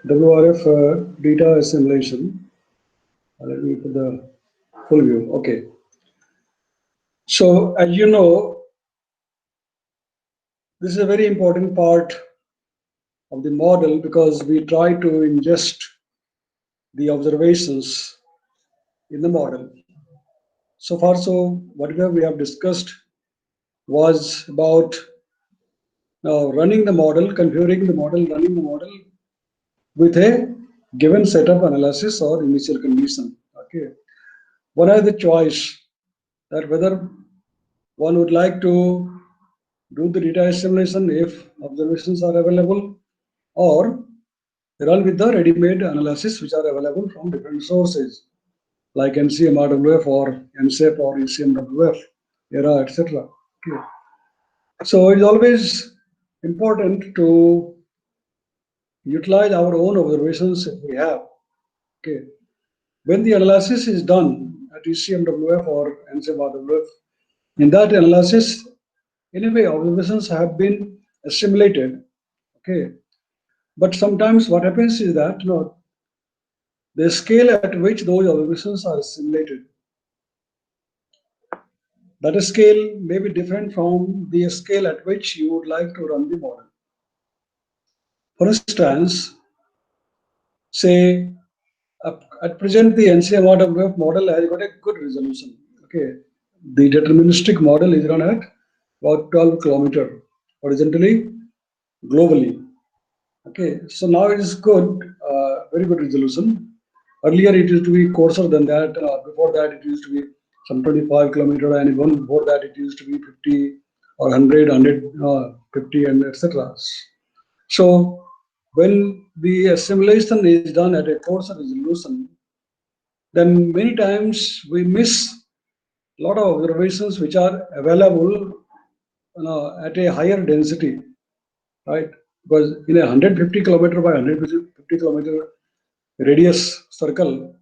WRF data assimilation. Let me put the full view. Okay. So as you know, this is a very important part of the model because we try to ingest the observations in the model. So far, so whatever we have discussed was about running the model, configuring the model, running the model with a given set of analysis or initial condition. Okay. One has the choice that whether one would like to do the data assimilation if observations are available, or run with the ready-made analysis which are available from different sources like NCMRWF or NCEP or ECMWF, ERA, etc. Okay. So it's always important to utilize our own observations if we have. Okay. When the analysis is done at ECMWF or NCMRWF, in that analysis, anyway, observations have been assimilated. Okay. But sometimes what happens is that the scale at which those observations are assimilated, that scale may be different from the scale at which you would like to run the model. For instance, say at present the NCMRWF model has got a good resolution. Okay, the deterministic model is run at about 12 kilometer horizontally, globally. Okay, so now it is good, very good resolution. Earlier it used to be coarser than that. Before that it used to be some 25 kilometer, and even before that it used to be 50 or 100, 150, and etc. So when the assimilation is done at a coarser resolution, then many times we miss a lot of observations which are available at a higher density, right? Because in a 150 kilometer by 150 kilometer radius circle,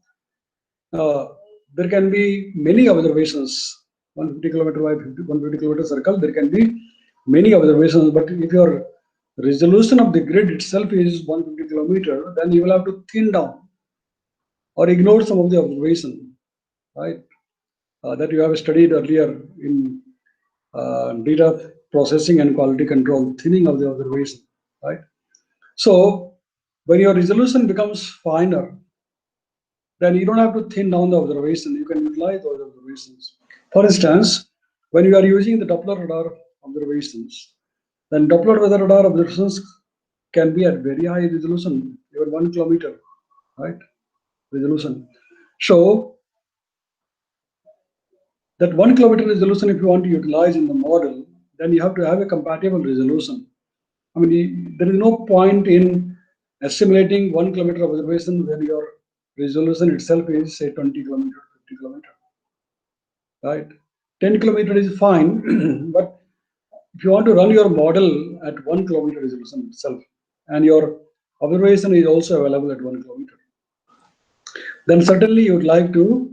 there can be many observations. 150 kilometer by 150 kilometer circle, there can be many observations. But if your resolution of the grid itself is 150 kilometer, then you will have to thin down or ignore some of the observation, right? That you have studied earlier in data processing and quality control, thinning of the observation, right? So when your resolution becomes finer, then you don't have to thin down the observation. You can utilize those observations. For instance, when you are using the Doppler radar observations, then Doppler weather radar observations can be at very high resolution, even 1 kilometer, right? Resolution. So that 1 kilometer resolution, if you want to utilize in the model, then you have to have a compatible resolution. I mean, there is no point in assimilating 1 kilometer observation when your resolution itself is say 20 kilometer, 50 kilometer, right? 10 kilometer is fine, but if you want to run your model at 1 kilometer resolution itself, and your observation is also available at 1 kilometer, then certainly you would like to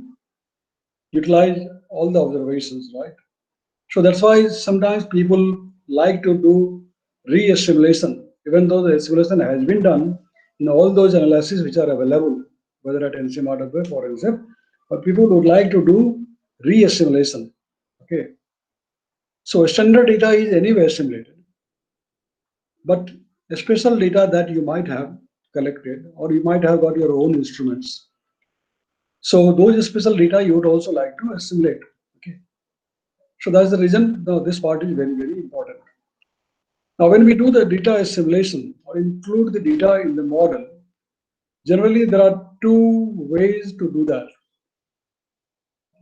utilize all the observations, right? So that's why sometimes people like to do re-assimilation, even though the assimilation has been done in all those analyses which are available, whether at NCMRWF or NCEP, but people would like to do re-assimilation. Okay. So standard data is anyway assimilated, but special data that you might have collected, or you might have got your own instruments. So those special data you would also like to assimilate. Okay. So that's the reason this part is very, very important. Now, when we do the data assimilation or include the data in the model, generally there are two ways to do that.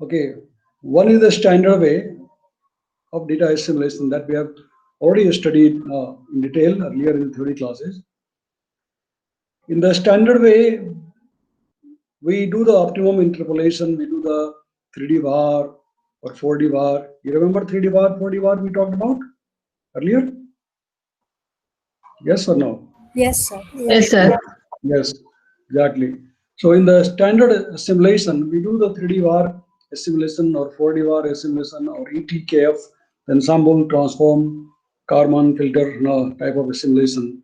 Okay, one is the standard way of data assimilation that we have already studied in detail earlier in the theory classes. In the standard way, we do the optimum interpolation, we do the 3D var or 4D var. You remember 3D var, 4D var we talked about earlier? Yes or no? Yes, sir. Yes, sir. Yes, exactly. So in the standard assimilation, we do the 3D var assimilation or 4D var assimilation or ETKF, ensemble, transform, Karman filter type of assimilation.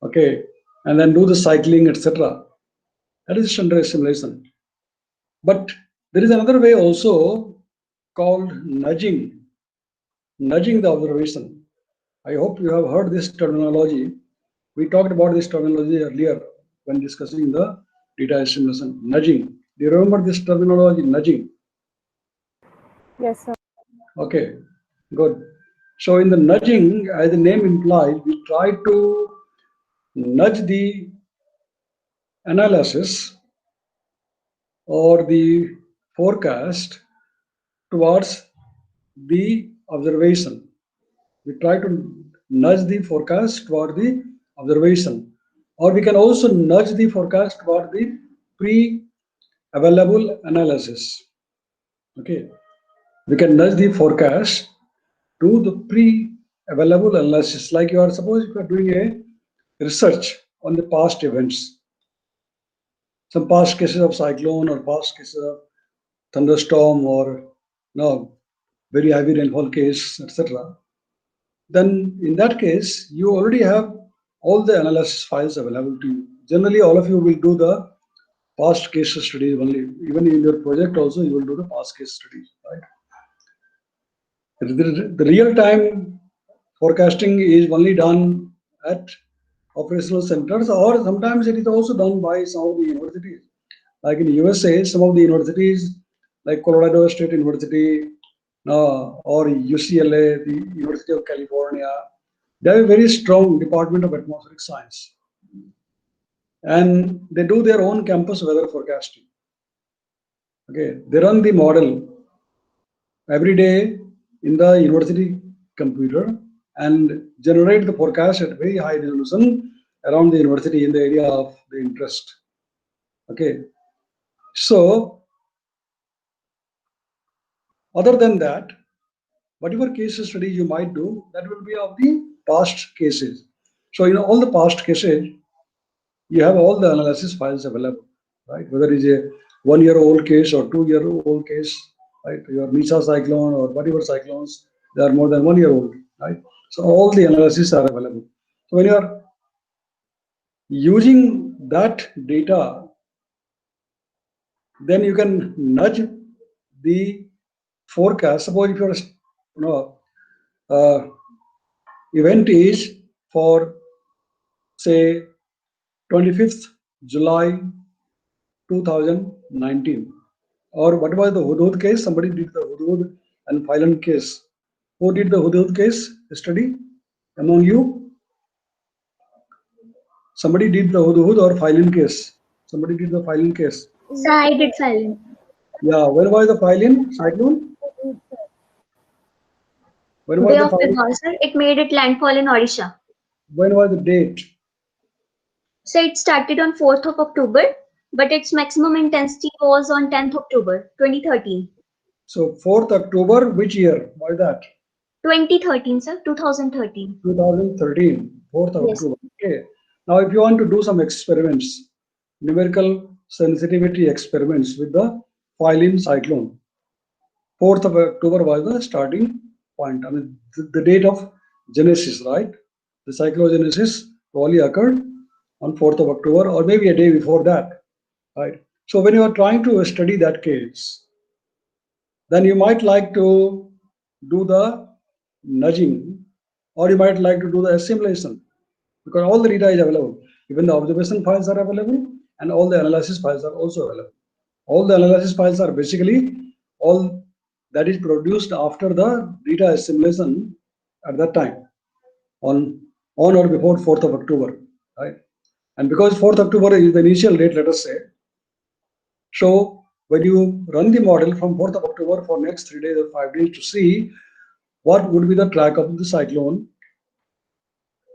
Okay. and then do the cycling, etc. That is under assimilation. But there is another way also called nudging the observation. I hope you have heard this terminology. We talked about this terminology earlier when discussing the data assimilation. Nudging. Do you remember this terminology, nudging? Yes, sir. Okay, good. So in the nudging, as the name implies, we try to nudge the analysis or the forecast towards the observation. We try to nudge the forecast toward the observation, or we can also nudge the forecast toward the pre-available analysis. Okay, we can nudge the forecast to the pre-available analysis. Like you are, suppose if you are doing a research on the past events, some past cases of cyclone or past cases of thunderstorm or no very heavy rainfall case, etc. Then in that case, you already have all the analysis files available to you. Generally, all of you will do the past case studies only. Even in your project also, you will do the past case studies, right? The real-time forecasting is only done at operational centers, or sometimes it is also done by some of the universities. Like in USA, some of the universities, like Colorado State University or UCLA, the University of California, they have a very strong Department of Atmospheric Science, and they do their own campus weather forecasting. Okay, they run the model every day in the university computer and generate the forecast at very high resolution around the university in the area of the interest. Okay, so other than that, whatever case study you might do, that will be of the past cases. So in all the past cases, you have all the analysis files available, right? Whether it is a 1-year-old case or 2-year-old case, right? Your Nisha cyclone or whatever cyclones, they are more than 1 year old, right? So all the analysis are available. So when you are using that data, then you can nudge the forecast. Suppose if your uh, event is for say 25th July 2019, or what was the Hudhud case? Somebody did the Hudhud and Phylan case. Who did the Hudhud case study among you? Somebody did the Hudhud or Phylan case. Somebody did the Phylan case. So I did silent. Yeah, when was the Phylan cyclone? When was Bay the of Phylan? Bengal, sir. It made it landfall in Odisha. When was the date? So it started on 4th of October, but its maximum intensity was on 10th October 2013. So 4th October, which year? Why that? 2013, sir. 2013. 2013, 4th Yes. October. Okay. Now, if you want to do some experiments, numerical sensitivity experiments with the Phylan cyclone, 4th of October was the starting point. I mean, the date of genesis, right? The cyclogenesis probably occurred on 4th of October or maybe a day before that, right? So when you are trying to study that case, then you might like to do the nudging, or you might like to do the assimilation, because all the data is available. Even the observation files are available and all the analysis files are also available. All the analysis files are basically all that is produced after the data assimilation at that time on or before 4th of October, right? And because 4th October is the initial date, let us say, so when you run the model from 4th of October for next 3 days or 5 days to see what would be the track of the cyclone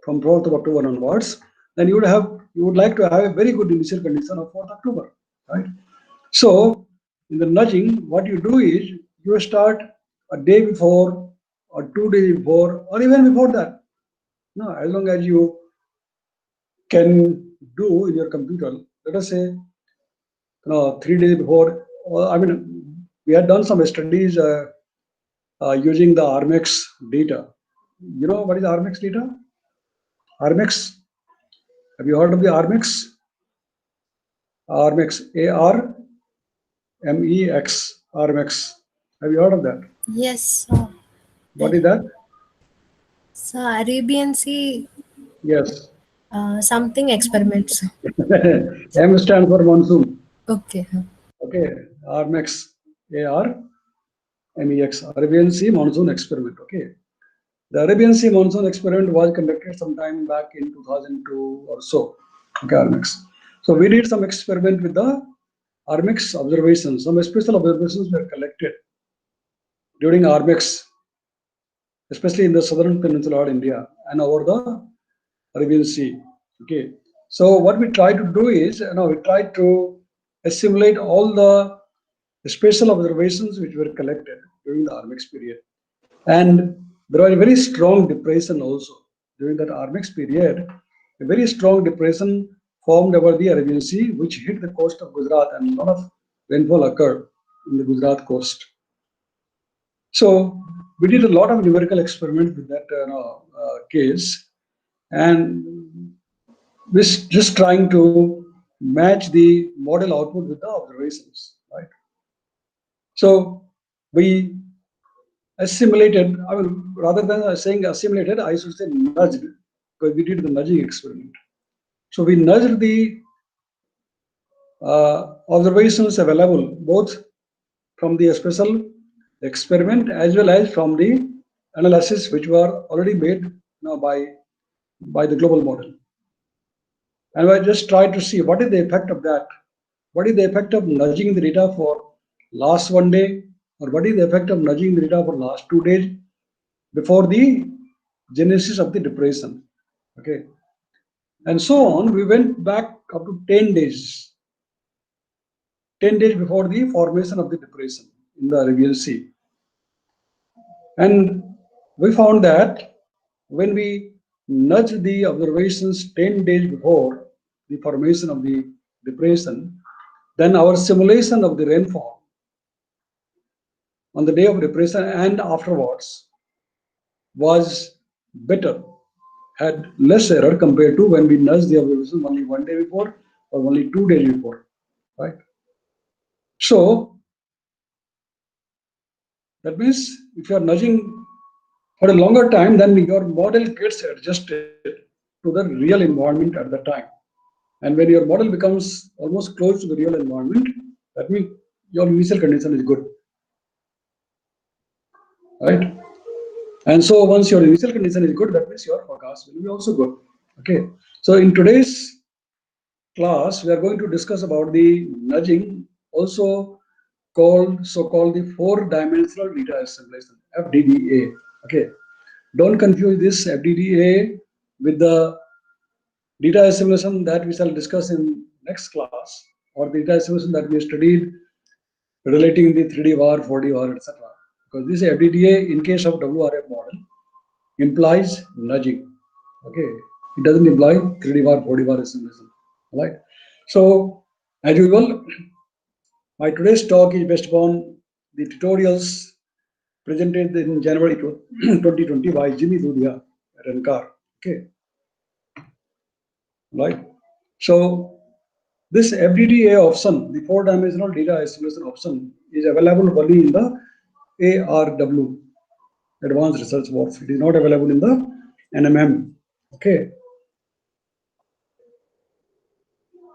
from 4th of October onwards, then you would like to have a very good initial condition of 4th October, right? So in the nudging, what you do is you start a day before or 2 days before or even before that. No, as long as you can do in your computer, let us say 3 days before. I mean, we had done some studies using the Armex data. You know what is Armex data? Armex Have you heard of the RMX? RMX, ARMEX, RMX. Have you heard of that? Yes, sir. What is that? So Arabian Sea Yes. something experiments. M stands for monsoon. Okay. Okay. RMX, ARMEX, Arabian Sea Monsoon Experiment. Okay. The Arabian Sea Monsoon Experiment was conducted sometime back in 2002 or so. Okay, RMX. So we did some experiment with the RMX observations. Some special observations were collected during RMX, especially in the southern peninsula of India and over the Arabian Sea. Okay. So what we try to do is, we try to assimilate all the special observations which were collected during the RMX period. And there was a very strong depression also during that RMX period. A very strong depression formed over the Arabian Sea, which hit the coast of Gujarat, and a lot of rainfall occurred in the Gujarat coast. So we did a lot of numerical experiments with that case, and we're just trying to match the model output with the observations, right? So we assimilated, I mean, rather than saying assimilated, I should say nudged, because we did the nudging experiment. So we nudged the observations available both from the special experiment as well as from the analysis which were already made by the global model. And I just tried to see what is the effect of that. What is the effect of nudging the data for last 1 day, or what is the effect of nudging the data for last 2 days before the genesis of the depression. Okay. And so on, we went back up to 10 days. 10 days before the formation of the depression in the Arabian Sea. And we found that when we nudge the observations 10 days before the formation of the depression, then our simulation of the rainfall on the day of depression and afterwards was better, had less error compared to when we nudge the observation only 1 day before or only 2 days before, right? So that means if you are nudging for a longer time, then your model gets adjusted to the real environment at the time. And when your model becomes almost close to the real environment, that means your initial condition is good, right? And so once your initial condition is good, that means your forecast will be also good. Okay. So in today's class, we are going to discuss about the nudging, also called so-called the four-dimensional data assimilation, FDDA. Okay. Don't confuse this FDDA with the data assimilation that we shall discuss in next class, or the data assimilation that we studied relating the 3D VAR, 4D VAR, etc. Because this FDDA, in case of WRF model, implies nudging. Okay, it doesn't imply 3D VAR, 4D VAR assimilation. Right. So, as usual, my today's talk is based upon the tutorials presented in January 2020 by Jimmy Dudia at NCAR. Okay. Right. So this FDDA option, the four-dimensional data assimilation option, is available only in the ARW, Advanced Research Works. It is not available in the NMM. Okay.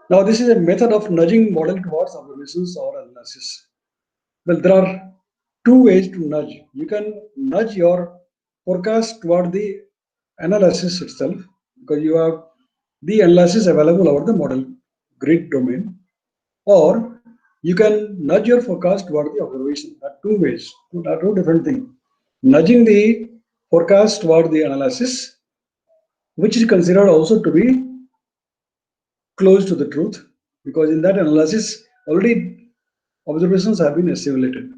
Now this is a method of nudging model towards observations or analysis. Well, there are two ways to nudge. You can nudge your forecast toward the analysis itself, because you have the analysis available over the model grid domain, or you can nudge your forecast toward the observation. There are two ways, two different things. Nudging the forecast toward the analysis, which is considered also to be close to the truth, because in that analysis already observations have been assimilated,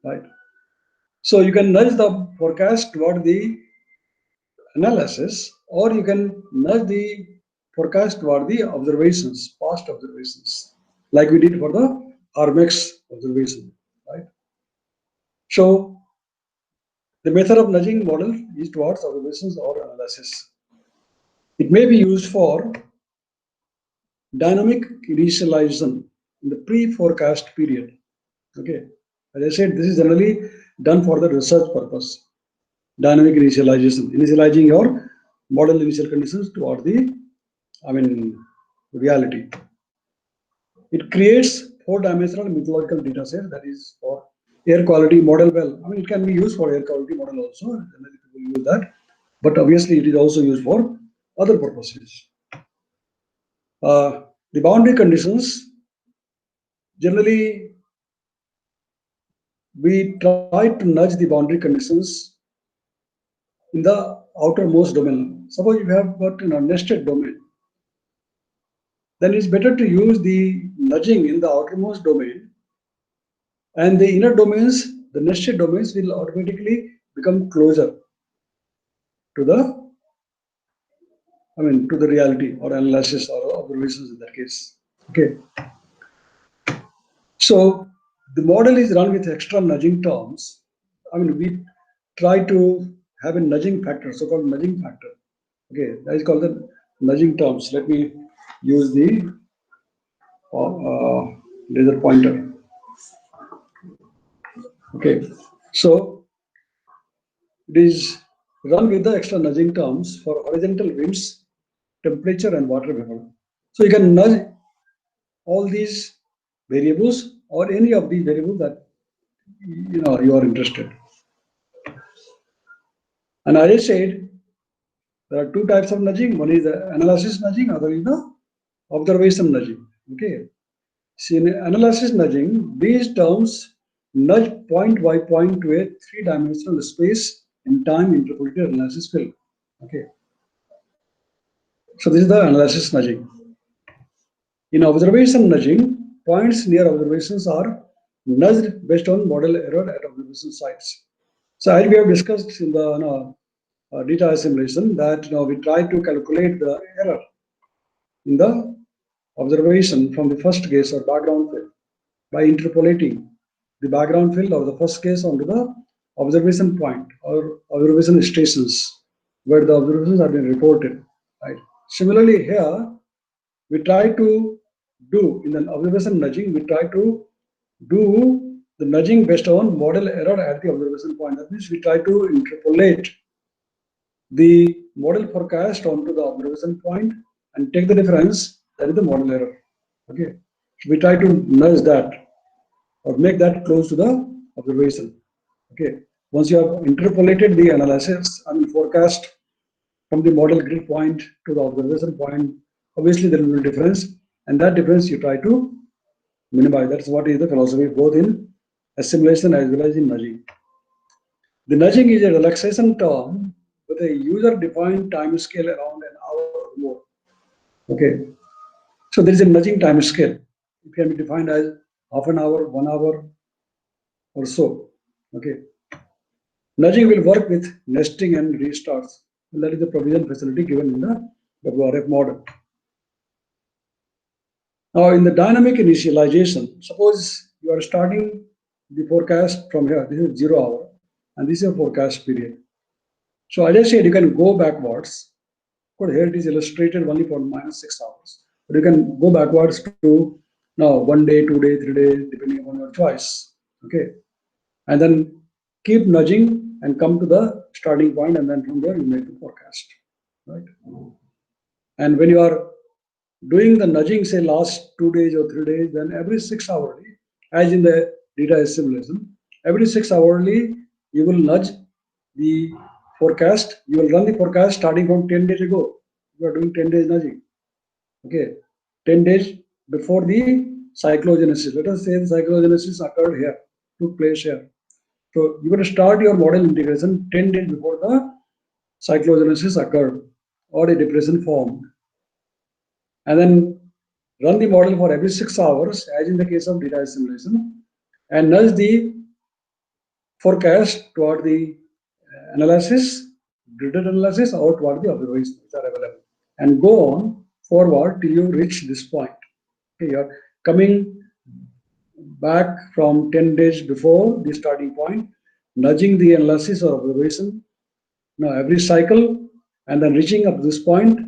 right? So you can nudge the forecast toward the analysis, or you can nudge the forecast toward the observations, past observations, like we did for the RMX observation, right? So the method of nudging model is towards observations or analysis. It may be used for dynamic initialization in the pre-forecast period. Okay, as I said, this is generally done for the research purpose. Dynamic initialization, initializing your model initial conditions toward the, reality. It creates four-dimensional mythological data set, that is for air quality model. Well, it can be used for air quality model also. Many people use that, but obviously it is also used for other purposes. The boundary conditions, generally we try to nudge the boundary conditions in the outermost domain. Suppose you have got a nested domain, then it's better to use the nudging in the outermost domain, and the inner domains, the nested domains, will automatically become closer to the to the reality or analysis or observations in that case. Okay. So the model is run with extra nudging terms. We try to have a nudging factor, so-called nudging factor. Okay, that is called the nudging terms. Let me use the laser pointer. Okay, so it is run with the extra nudging terms for horizontal winds, temperature, and water vapor. So you can nudge all these variables or any of these variables that you are interested. And as I said, there are two types of nudging. One is the analysis nudging, other is the observation nudging. Okay. See, in analysis nudging, these terms nudge point by point to a three-dimensional space in time interpolated analysis field. Okay. So this is the analysis nudging. In observation nudging, points near observations are nudged based on model error at observation sites. So as we have discussed in the data assimilation, that we try to calculate the error in the observation from the first case or background field by interpolating the background field of the first case onto the observation point or observation stations where the observations have been reported. Right. Similarly, here we try to do in the observation nudging, we try to do the nudging based on model error at the observation point. That means we try to interpolate the model forecast onto the observation point and take the difference, that is the model error. Okay, we try to nudge that or make that close to the observation. Okay, once you have interpolated the analysis and forecast from the model grid point to the observation point, obviously there will be a difference, and that difference you try to minimize. That's what is the philosophy both in assimilation as well as in nudging. The nudging is a relaxation term with a user-defined time scale around an hour or more. Okay, so there is a nudging time scale. It can be defined as half an hour, 1 hour, or so. Okay, nudging will work with nesting and restarts. And that is the provision facility given in the WRF model. Now, in the dynamic initialization, suppose you are starting the forecast from here. This is 0 hour, and this is a forecast period. So as I said, you can go backwards. But here it is illustrated only for -6 hours. But you can go backwards to now 1 day, 2 days, 3 days, depending upon your choice. Okay, and then keep nudging and come to the starting point, and then from there you make the forecast. Right. And when you are doing the nudging, say last 2 days or 3 days, then every 6 hourly, as in the data assimilation, every 6 hourly you will nudge the forecast. You will run the forecast starting from 10 days ago. You are doing 10 days nudging. Okay, 10 days before the cyclogenesis. Let us say the cyclogenesis occurred here, took place here. So you are going to start your model integration 10 days before the cyclogenesis occurred or a depression formed. And then run the model for every 6 hours, as in the case of data assimilation, and nudge the forecast toward the analysis, gridded analysis, or toward the observations which are available, and go on forward till you reach this point. Okay, you are coming back from 10 days before the starting point, nudging the analysis or observation, every cycle, and then reaching up to this point,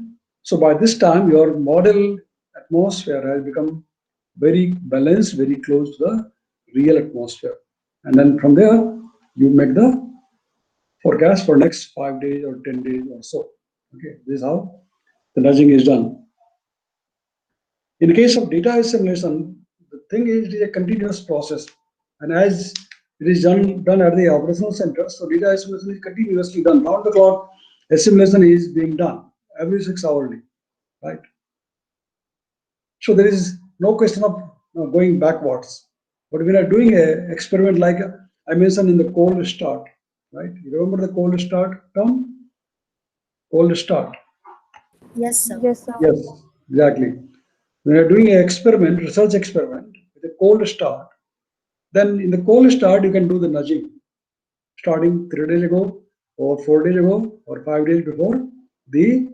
So by this time, your model atmosphere has become very balanced, very close to the real atmosphere. And then from there, you make the forecast for next 5 days or 10 days or so. Okay, this is how the nudging is done. In case of data assimilation, the thing is it is a continuous process. And as it is done at the operational center, so data assimilation is continuously done. Round the clock, assimilation is being done every 6 hourly, right? So there is no question of going backwards. But when we are doing an experiment like I mentioned in the cold start, right? You remember the cold start term? Cold start. Yes, sir. Yes, sir. Yes, exactly. When you're doing an experiment, research experiment with a cold start, then in the cold start you can do the nudging, starting 3 days ago, or 4 days ago, or 5 days before the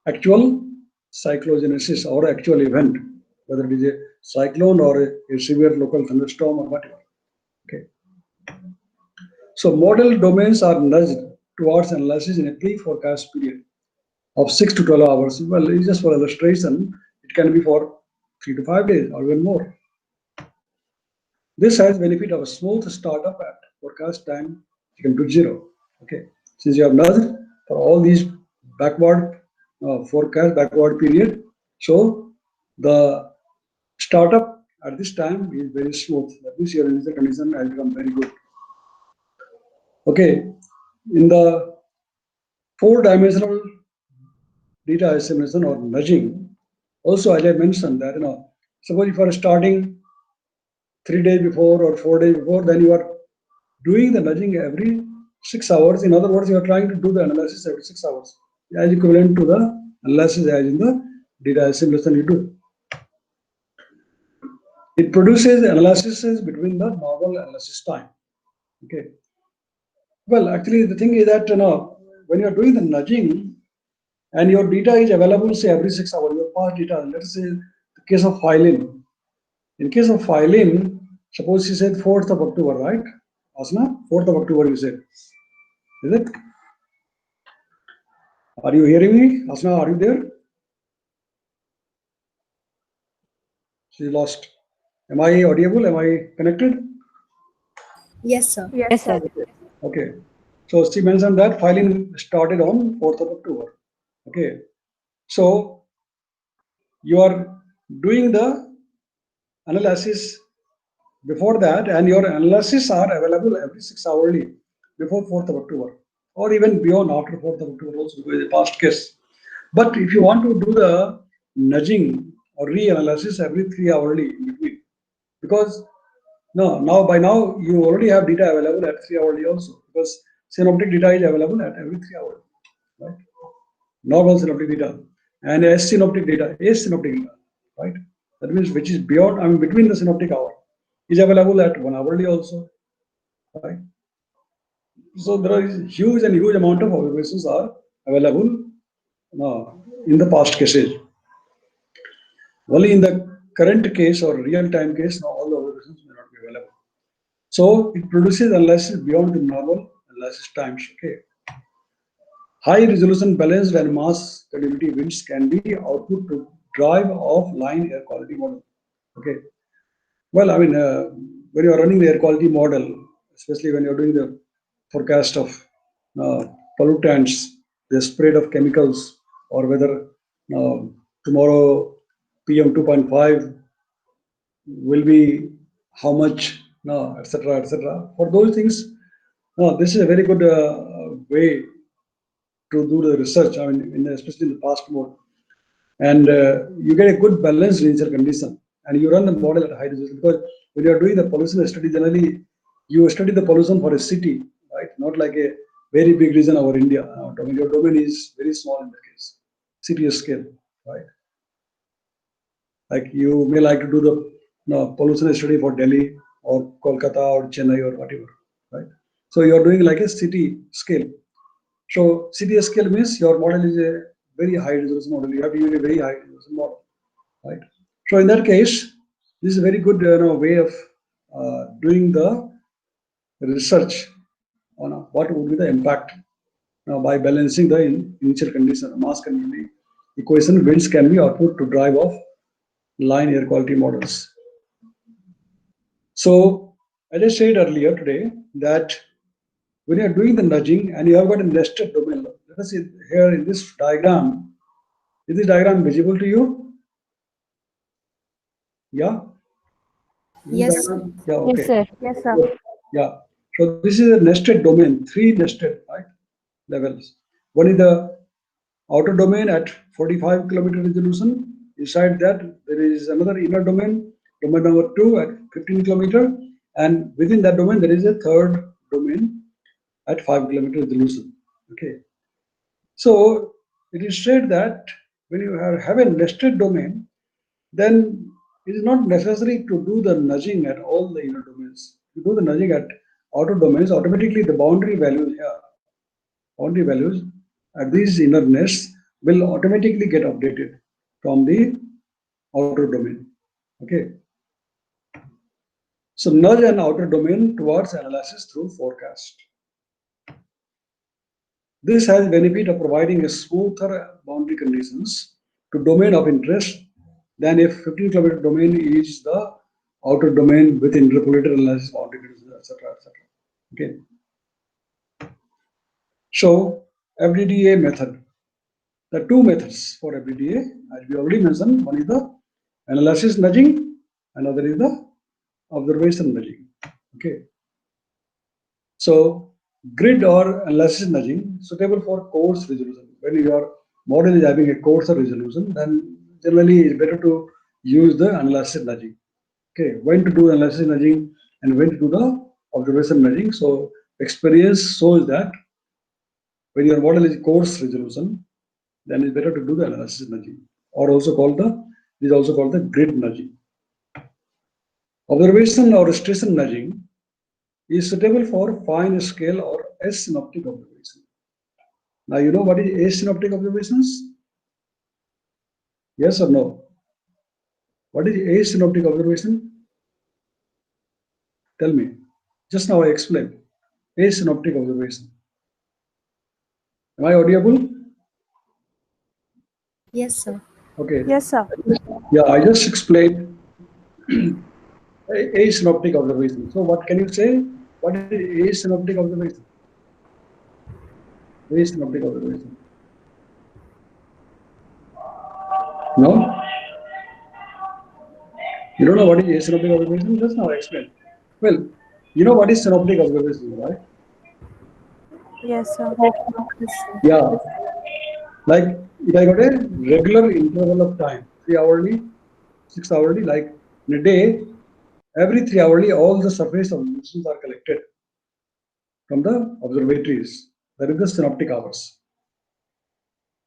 actual cyclogenesis or actual event, whether it is a cyclone or a severe local thunderstorm or whatever. Okay. So model domains are nudged towards analysis in a pre-forecast period of 6 to 12 hours. Well, it's just for illustration, it can be for 3 to 5 days or even more. This has benefit of a smooth startup at forecast time taken to 0. Okay, since you have nudged for all these backward forecast backward period, so the startup at this time is very smooth. That means your initial condition has become very good. Okay, in the 4-dimensional data assimilation or nudging, also as I mentioned that suppose if you are starting 3 days before or 4 days before, then you are doing the nudging every 6 hours. In other words, you are trying to do the analysis every 6 hours, as equivalent to the analysis as in the data assimilation you do. It produces analysis between the normal analysis time. Okay. Well, actually, the thing is that when you are doing the nudging and your data is available, say every 6 hours, your past data. Let's say the case of filing. In case of filing, suppose you said 4th of October, right? Asna, 4th of October, you said. Is it? Are you hearing me? Asna, are you there? She lost. Am I audible? Am I connected? Yes, sir. Yes, sir. Okay. So she mentioned that filing started on 4th of October. Okay. So you are doing the analysis before that, and your analysis are available every 6 hourly before 4th of October, or even beyond after 4th of October also, because it's a past case. But if you want to do the nudging or reanalysis every 3 hourly in between, because now by now you already have data available at 3 hourly also, because synoptic data is available at every 3 hours, right? Normal synoptic data and asynoptic data, right? That means which is beyond, I mean, between the synoptic hour is available at 1 hourly also, right? So there is huge amount of observations are available in the past cases. Only in the current case or real-time case, now all the observations may not be available. So it produces analysis beyond the normal analysis times. Okay. High resolution balanced and mass credibility events can be output to drive offline air quality model. Okay. Well, I mean, when you are running the air quality model, especially when you are doing the forecast of pollutants, the spread of chemicals, or whether tomorrow PM 2.5 will be how much, etc., etc. For those things, this is a very good way to do the research. I mean, especially in the past mode, and you get a good balanced initial condition, and you run the model at high resolution, because when you are doing the pollution study, generally you study the pollution for a city, right? Not like a very big region over India. Your domain is very small in that case, city scale, right? Like you may like to do the pollution study for Delhi or Kolkata or Chennai or whatever, right? So you are doing like a city scale. So city scale means your model is a very high resolution model. You have to use a very high resolution model, right? So in that case, this is a very good way of doing the research on what would be the impact by balancing the initial condition, mass credibility equation winds can be output to drive off line air quality models. So, as I said earlier today, that when you are doing the nudging and you have got a nested domain, let us see here in this diagram. Is this diagram visible to you? Yeah? Yes, sir. Yeah, okay. Yes, sir. Yes, sir. Yeah. So this is a nested domain, 3 nested, right, levels. One is the outer domain at 45 kilometer resolution. Inside that, there is another inner domain, domain number 2 at 15 kilometer. And within that domain, there is a third domain at 5 kilometer resolution. Okay. So it is said that when you have a nested domain, then it is not necessary to do the nudging at all the inner domains. You do the nudging at outer domains, automatically the boundary values here, boundary values at these inner nests will automatically get updated from the outer domain. Okay. So nudge an outer domain towards analysis through forecast. This has the benefit of providing a smoother boundary conditions to domain of interest than if 15 kilometer domain is the outer domain with interpolated analysis boundary conditions, etc. etc. Okay. So FDDA method. The two methods for FDDA, as we already mentioned, one is the analysis nudging, another is the observation nudging. Okay. So grid or analysis nudging suitable for coarse resolution. When your model is having a coarser resolution, then generally it's better to use the analysis nudging. Okay, when to do analysis nudging and when to do the observation nudging. So experience shows that when your model is coarse resolution, then it's better to do the analysis nudging, or also called the grid nudging. Observation or station nudging is suitable for fine scale or asynoptic observation. Now you know what is asynoptic observations? Yes or no? What is asynoptic observation? Tell me. Just now I explained. Asynoptic observation. Am I audible? Yes, sir. Okay. Yes, sir. Yeah, I just explained asynoptic observation. So what can you say? What is asynoptic observation? Asynoptic observation. No? You don't know what is asynoptic observation? Just now I explained. Well, you know what is synoptic observation, right? Yes, sir. Yes, sir. Yeah. Like if I got a regular interval of time, 3 hourly, 6 hourly, like in a day, every 3 hourly, all the surface observations are collected from the observatories. That is the synoptic hours.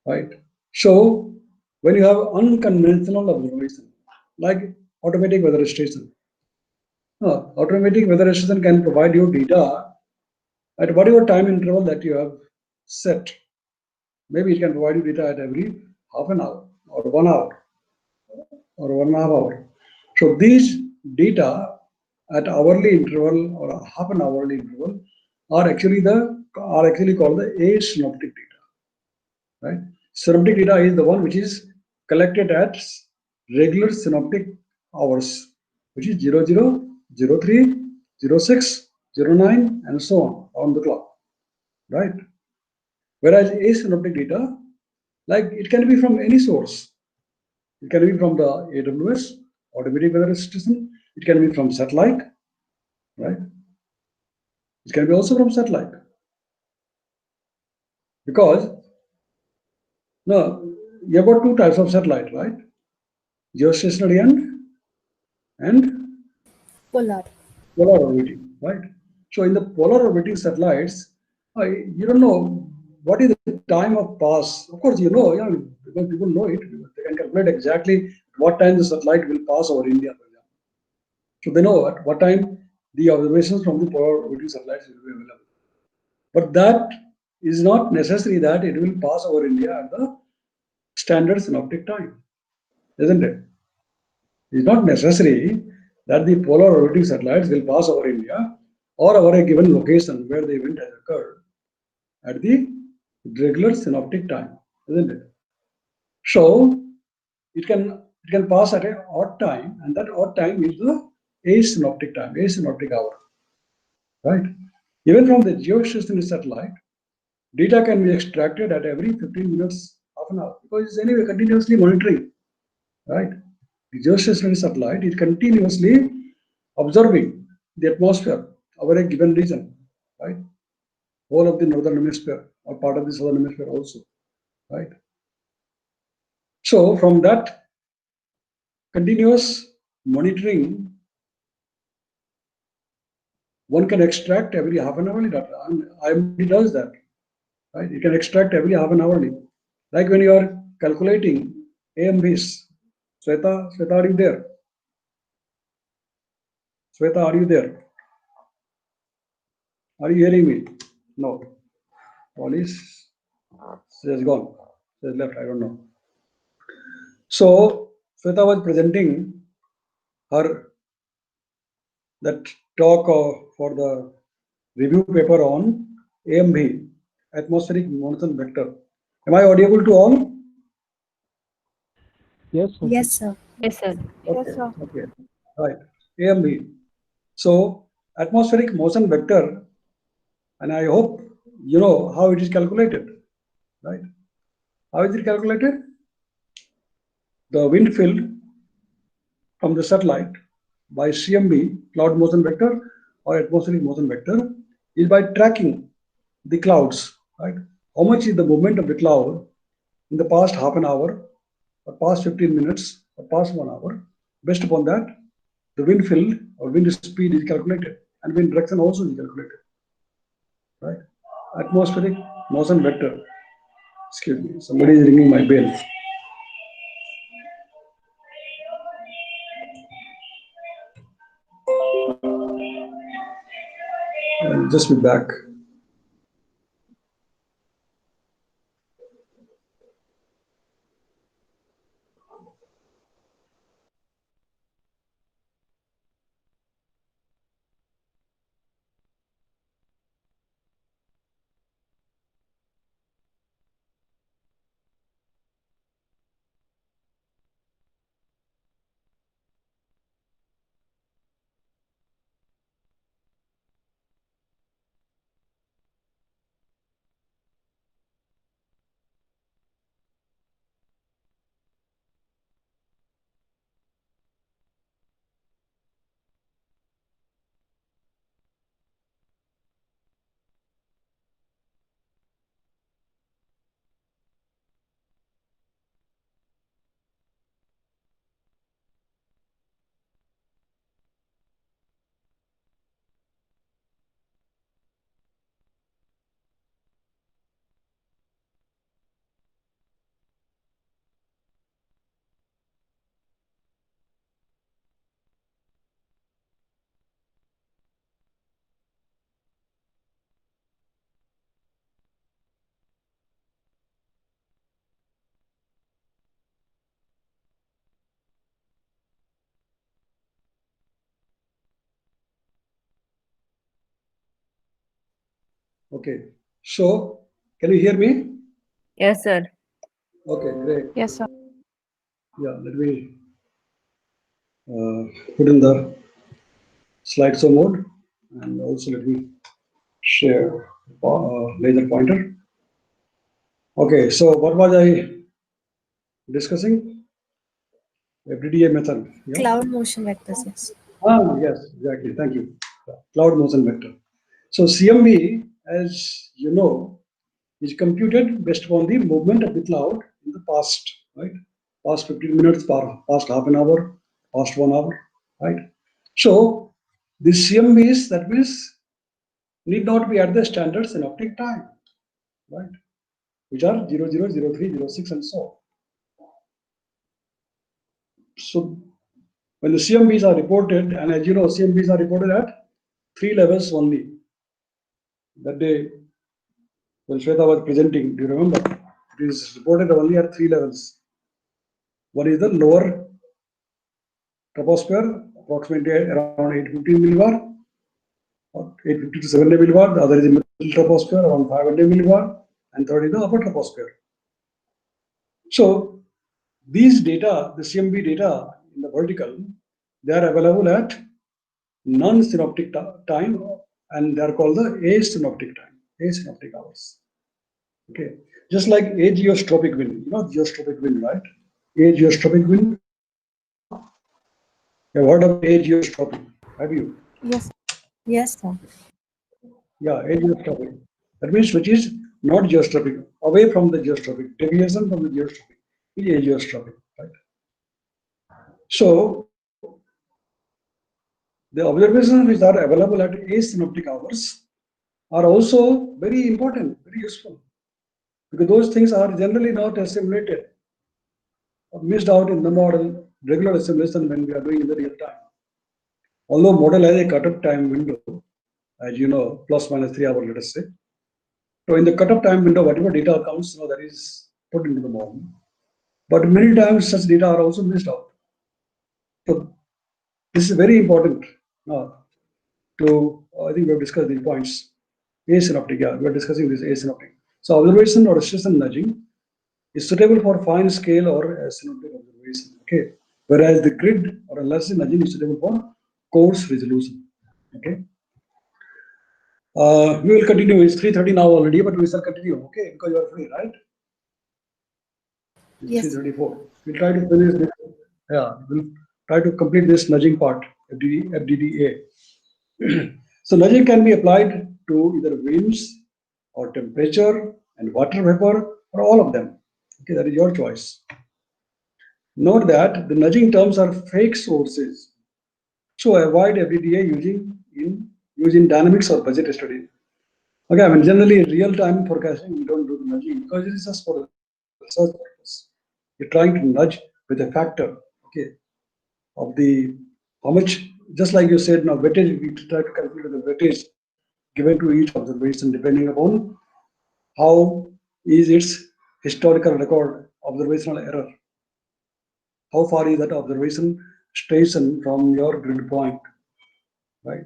Right? So when you have unconventional observation, like automatic weather station, automatic weather station can provide you data at whatever time interval that you have set. Maybe it can provide you data at every half an hour or 1 hour or 1.5 hour. So these data at hourly interval or a half an hourly interval are actually called the asynoptic data. Right? Synoptic data is the one which is collected at regular synoptic hours, which is 00, 03, 06, 09, and so on the clock. Right? Whereas asynoptic data, like it can be from any source. It can be from the AWS, automatic weather station. It can be from satellite, right? It can be also from satellite. Because no, you have got two types of satellite, right? Geostationary and Polar. polar orbiting, right? So in the polar orbiting satellites, you don't know what is the time of pass. Of course, you know, because people know it, they can calculate exactly what time the satellite will pass over India, for example. So they know at what time the observations from the polar orbiting satellites will be available. But that is not necessary that it will pass over India at the standard synoptic time, isn't it? It's not necessary that the polar orbiting satellites will pass over India or over a given location where the event has occurred at the regular synoptic time, isn't it? So it can pass at an odd time, and that odd time is the asynoptic time, asynoptic hour, right? Even from the geostationary satellite, data can be extracted at every 15 minutes, half an hour, because it's anyway continuously monitoring, right? The geostationary satellite is continuously observing the atmosphere over a given region, right? Whole of the northern hemisphere or part of the southern hemisphere also, right? So from that continuous monitoring, one can extract every half an hourly data, and IMD does that, right? You can extract every half an hourly. Like when you are calculating AMVs, Sweta, are you there? Sweta, are you there? Are you hearing me? No. Police, she has gone. She has left, I don't know. So Sweta was presenting her that talk for the review paper on AMV, atmospheric monsoon vector. Am I audible to all? Yes, sir. Yes, sir. Yes, sir. Okay. Right. AMV. So atmospheric motion vector, and I hope you know how it is calculated, right? How is it calculated? The wind field from the satellite by CMV, cloud motion vector or atmospheric motion vector, is by tracking the clouds, right? How much is the movement of the cloud in the past half an hour, or past 15 minutes, or past 1 hour? Based upon that, the wind field or wind speed is calculated, and wind direction also is calculated, right? Atmospheric motion vector. Excuse me, somebody is ringing my bell. I'll just be back. Okay. So, can you hear me? Yes, sir. Okay, great. Yes, sir. Yeah, let me put in the slideshow mode, and also let me share laser pointer. Okay, so what was I discussing? FDDA method. Yeah. Cloud motion vectors, yes. Yes, exactly. Thank you. Cloud motion vector. So CMV, as you know, is computed based upon the movement of the cloud in the past, right? Past 15 minutes, past half an hour, past 1 hour, right? So the CMVs, that means, need not be at the standard synoptic time, right? Which are 00, 03, 06, and so on. So when the CMVs are reported, and as you know, CMVs are reported at 3 levels only. That day, when Shweta was presenting, do you remember? It is reported only at 3 levels. One is the lower troposphere, approximately around 850 millibar, or 850 to 700 millibar. The other is the middle troposphere, around 500 millibar, and third is the upper troposphere. So These data, the CMB data in the vertical, they are available at non-synoptic time, and they are called the asynoptic time, asynoptic hours. Okay, just like ageotropic wind, you know geostropic wind, right? Ageotropic wind. You've heard of ageotropic, have you? Yes. Yes, sir. Yeah, ageotropic. That means which is not geostropic, away from the geostropic, deviation from the geostropic is ageotropic, right? So the observations which are available at asynoptic hours are also very important, very useful, because those things are generally not assimilated or missed out in the model regular assimilation when we are doing in the real time. Although model has a cut-off time window, as you know, plus minus 3 hours, let us say. So in the cut-off time window, whatever data comes, that is put into the model. But many times such data are also missed out. So this is very important. I think we have discussed these points. Asynoptic, yeah, we are discussing this asynoptic. So observation or assistant nudging is suitable for fine scale or asynoptic observation. Okay, whereas the grid or analysis nudging is suitable for coarse resolution. Okay. We will continue. It's 3:30 now already, but we shall continue. Okay, because you are free, right? It's Yes. 3:34. We'll try to finish this. Yeah, we'll try to complete this nudging part, FDDA. So nudging can be applied to either winds or temperature and water vapor or all of them. Okay, that is your choice. Note that the nudging terms are fake sources. So avoid FDDA using dynamics or budget study. Okay, I mean generally in real-time forecasting we don't do the nudging because it is just for research purpose. You're trying to nudge with a factor, okay, of the how much, just like you said, now weightage, we try to calculate the weightage given to each observation depending upon how is its historical record observational error. How far is that observation station from your grid point, right?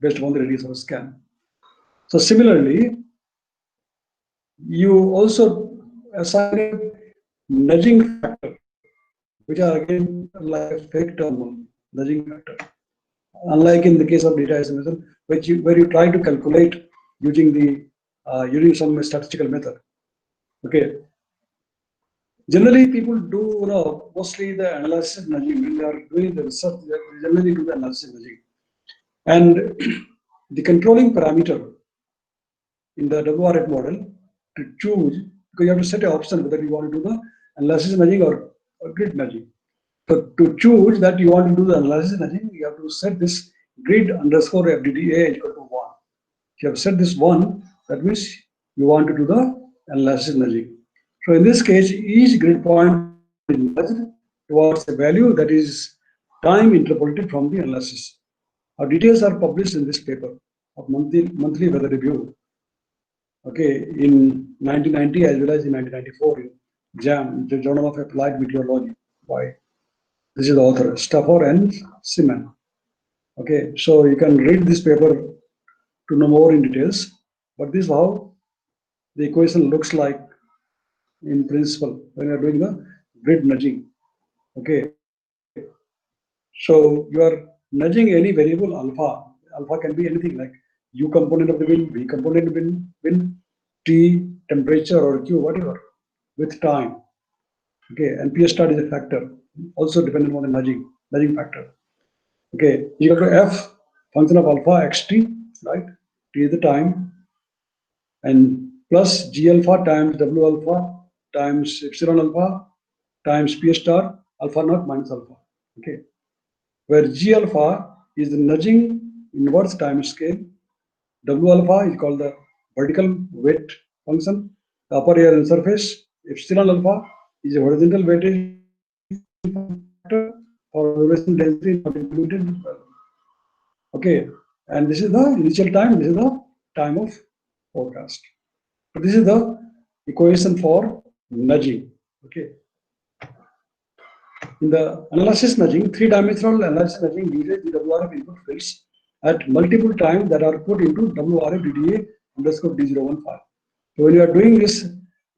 Based upon the radius of a scan. So similarly, you also assign a nudging factor, which are again like a fake term, nudging factor. Unlike in the case of data estimation, where you try to calculate using some statistical method. Okay. Generally, people do mostly the analysis nudging when they are doing the research. They generally do the analysis nudging, and the controlling parameter in the WRF model to choose, because you have to set an option whether you want to do the analysis nudging or grid nudging. So to choose that you want to do the analysis nudging, you have to set this grid underscore FDDA equal to 1. If you have set this 1, that means you want to do the analysis nudging. So in this case, each grid point is nudged towards a value that is time interpolated from the analysis. Our details are published in this paper of monthly weather review. Okay, in 1990 as well as in 1994 in JAM, the Journal of Applied Meteorology. By this is the author, Stafford and Seaman. Okay, so you can read this paper to know more in details. But this is how the equation looks like in principle when you're doing the grid nudging. Okay, so you are nudging any variable alpha. Alpha can be anything like U component of the wind, V component of the wind, T, temperature or Q, whatever, with time. Okay, and P star is a factor, also dependent on the nudging factor. Okay, equal to F function of alpha xt, right? T is the time, and plus G alpha times W alpha times epsilon alpha times P star alpha naught minus alpha. Okay, where G alpha is the nudging inverse time scale. W alpha is called the vertical weight function, the upper air and surface. Epsilon alpha is a horizontal weightage factor for observation density not included. Okay, and this is the initial time, this is the time of forecast. So this is the equation for nudging. Okay. In the analysis nudging, three-dimensional analysis nudging uses the WRF input fields at multiple times that are put into WRF DDA underscore D015. So when you are doing this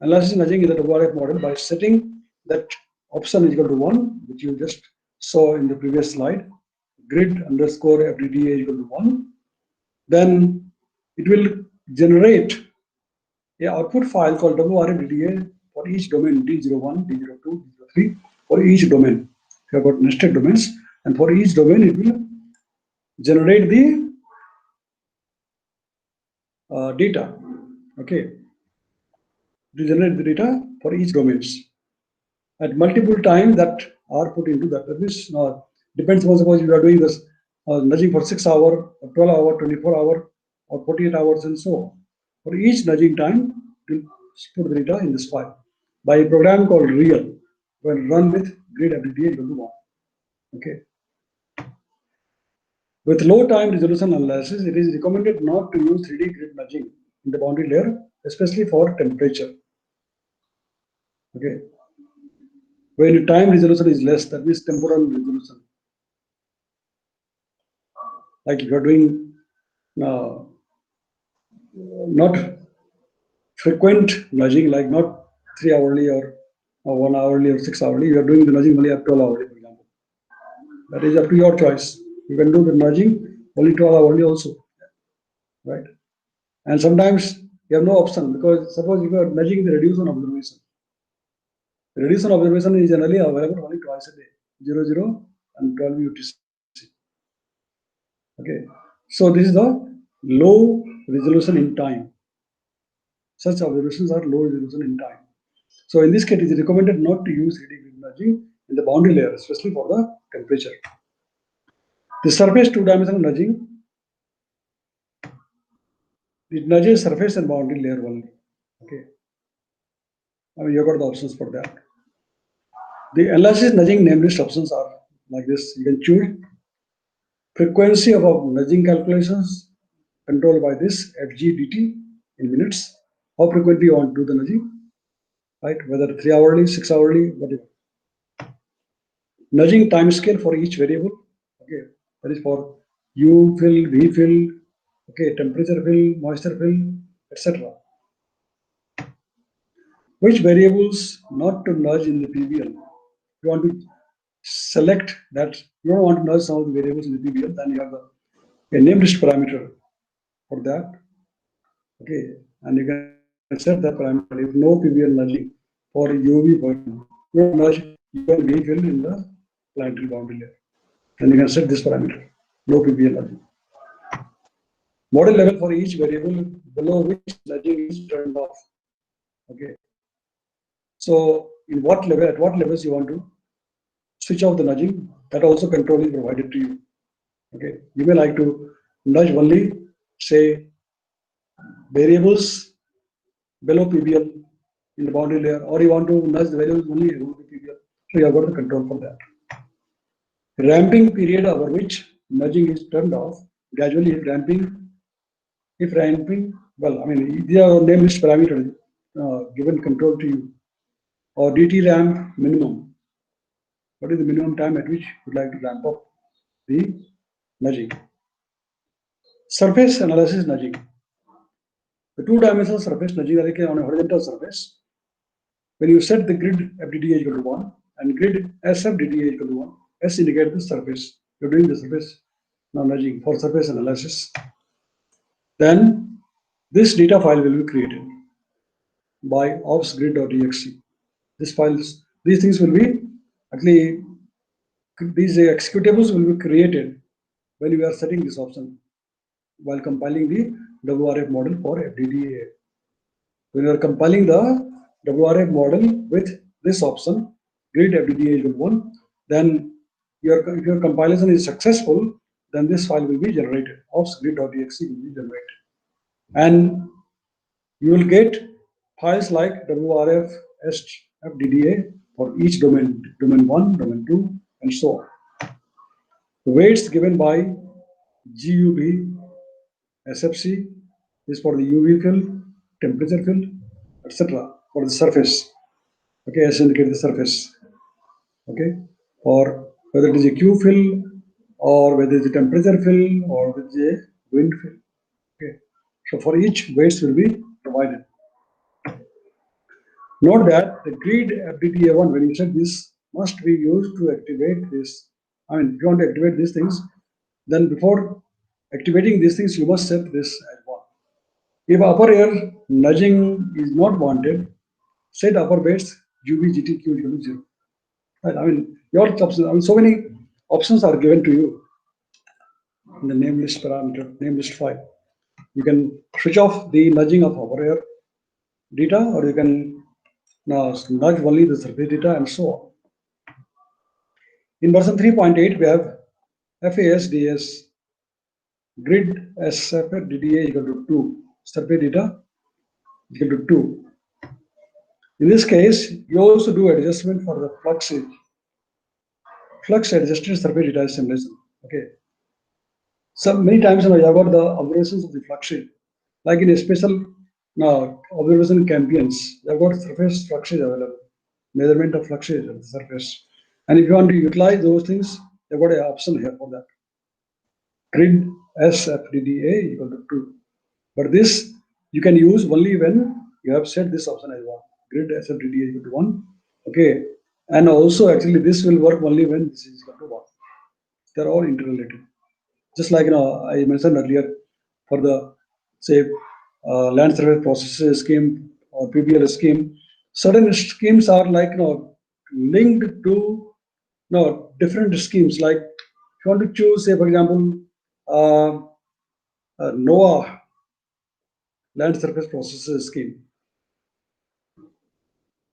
analysis nudging in the WRF model by setting that option is equal to 1, which you just saw in the previous slide, grid underscore FDDA is equal to 1, then it will generate a output file called WRFDDA for each domain D01, D02, D03, for each domain. You have got nested domains, and for each domain it will generate the data. Okay, to generate the data for each domains at multiple times that are put into that. That means depends on, suppose you are doing this nudging for 6 hours, 12 hours, 24 hours, or 48 hours, and so on. For each nudging time, we'll put the data in this file by a program called Real, when run with grid FDDA equal to 1. Okay. With low time resolution analysis, it is recommended not to use 3D grid nudging in the boundary layer, especially for temperature. Okay. When time resolution is less, that means temporal resolution. Like if you are doing not frequent nudging, like not 3 hourly or 1 hourly or 6 hourly, you are doing the nudging only at 12 hourly, for example. That is up to your choice. You can do the nudging only 12 hourly also, right? And sometimes you have no option, because suppose you are nudging the reduction observation. The reduction observation is generally available only twice a day, 00 and 12 UTC. Okay, so this is the low resolution in time. Such observations are low resolution in time. So in this case, it is recommended not to use 3D grid nudging in the boundary layer, especially for the temperature. The surface two-dimensional nudging, it nudges surface and boundary layer only. Okay, I mean, you got the options for that. The analysis nudging name list options are like this. You can choose frequency of nudging calculations controlled by this FGDT in minutes. How frequently you want to do the nudging, right? Whether 3 hourly, 6 hourly, whatever. Nudging time scale for each variable. Okay, that is for U fill, V fill, okay, temperature fill, moisture fill, etc. Which variables not to nudge in the PBL? You want to select that you don't want to nudge some of the variables in the PBL, then you have a name list parameter for that. Okay, and you can set that parameter. If no PBL nudging for UV version, you don't nudge UV fill in the planetary boundary layer. Then you can set this parameter, no PBL nudging. Model level for each variable below which nudging is turned off. Okay. So in what level, at what levels you want to switch off the nudging, that also control is provided to you. Okay, you may like to nudge only, say, variables below PBL in the boundary layer, or you want to nudge the variables only above the PBL. So you have got the control for that. Ramping period over which nudging is turned off, gradually if ramping, well, I mean, these are name list parameters given control to you. Or DT ramp minimum. What is the minimum time at which you would like to ramp up the nudging? Surface analysis nudging. The two-dimensional surface nudging on a horizontal surface. When you set the grid FDDA equal to 1 and grid SFDDA equal to 1, S indicates the surface. You're doing the surface now nudging for surface analysis. Then this data file will be created by ops.grid.exe. These things will be actually, these executables will be created when you are setting this option while compiling the WRF model for FDDA. When you are compiling the WRF model with this option, grid FDDA equal 1, then if your compilation is successful, then this file will be generated. Ops.grid.exe will be generated. And you will get files like WRF, FDDA for each domain, domain 1, domain 2, and so on. The weights given by GUV, SFC is for the UV fill, temperature fill, etc. for the surface. Okay, as indicate the surface. Okay, or whether it is a Q fill, or whether it is a temperature fill, or whether it is a wind fill. Okay, so for each weights will be provided. Note that the grid FDDA1, when you set this must be used to activate this. I mean, if you want to activate these things, then before activating these things, you must set this as 1. If upper air nudging is not wanted, set upper base UVGTQ equal to 0. Right? I mean, your options, I mean, so many options are given to you in the name list parameter, name list file. You can switch off the nudging of upper air data, or you can nudge only the surface data, and so on. In version 3.8, we have FASDS grid SFDDA equal to 2, survey data equal to 2. In this case, you also do adjustment for the flux adjusted survey data simulation. Okay. So many times you have got the observations of the flux sheet, like in a special observation campaigns, you have got surface flux sheet available, measurement of flux sheet at the surface. And if you want to utilize those things, you've got an option here for that. Grid SFDDA equal to 2. But this you can use only when you have set this option as 1. Grid SFDDA equal to 1. Okay. And also actually this will work only when this is equal to 1. They're all interrelated. Just like I mentioned earlier, for the say land survey processes scheme or PBL scheme, certain schemes are like linked to different schemes. Like if you want to choose, say for example, NOAA land surface processes scheme,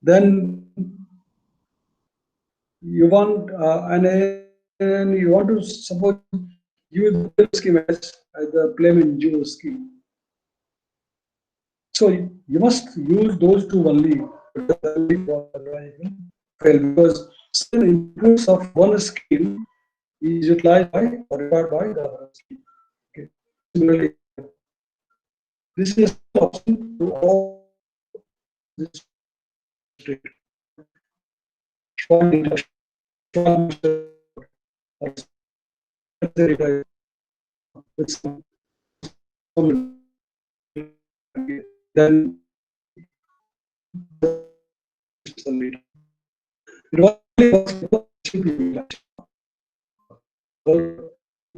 then you want and you want to suppose use the scheme as the Playman Geo scheme. So you must use those two only because still inputs of one scheme is utilized by or required by the other scheme. Okay. Similarly, this is the option to all this state. Then it only works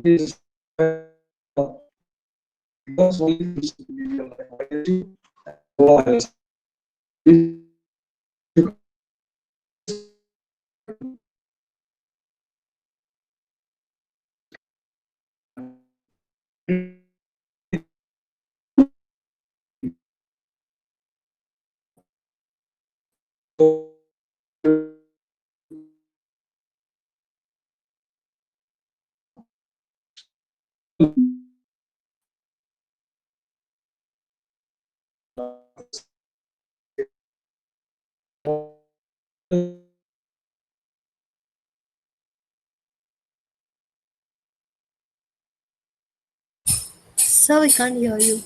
is because only Sir, we can't hear you.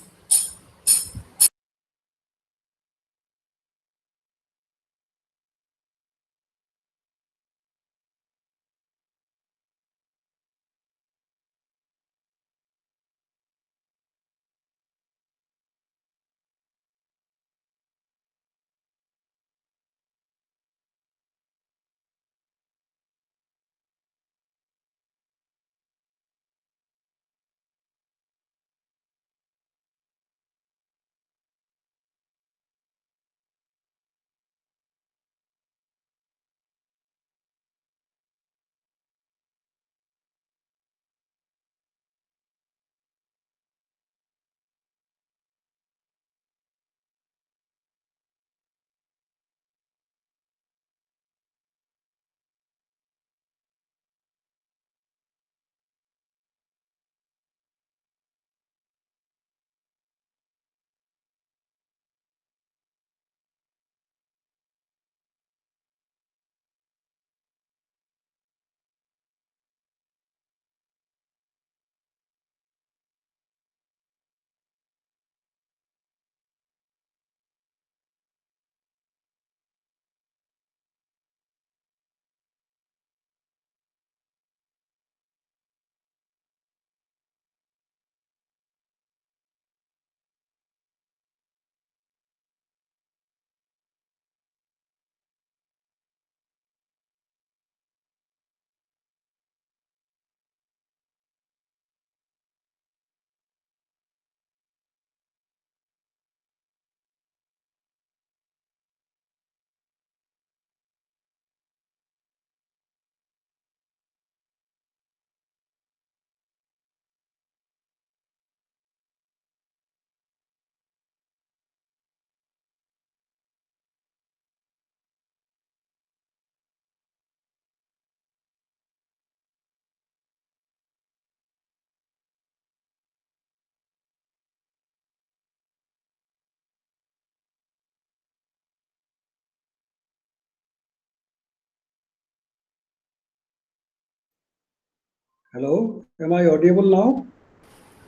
Hello, am I audible now?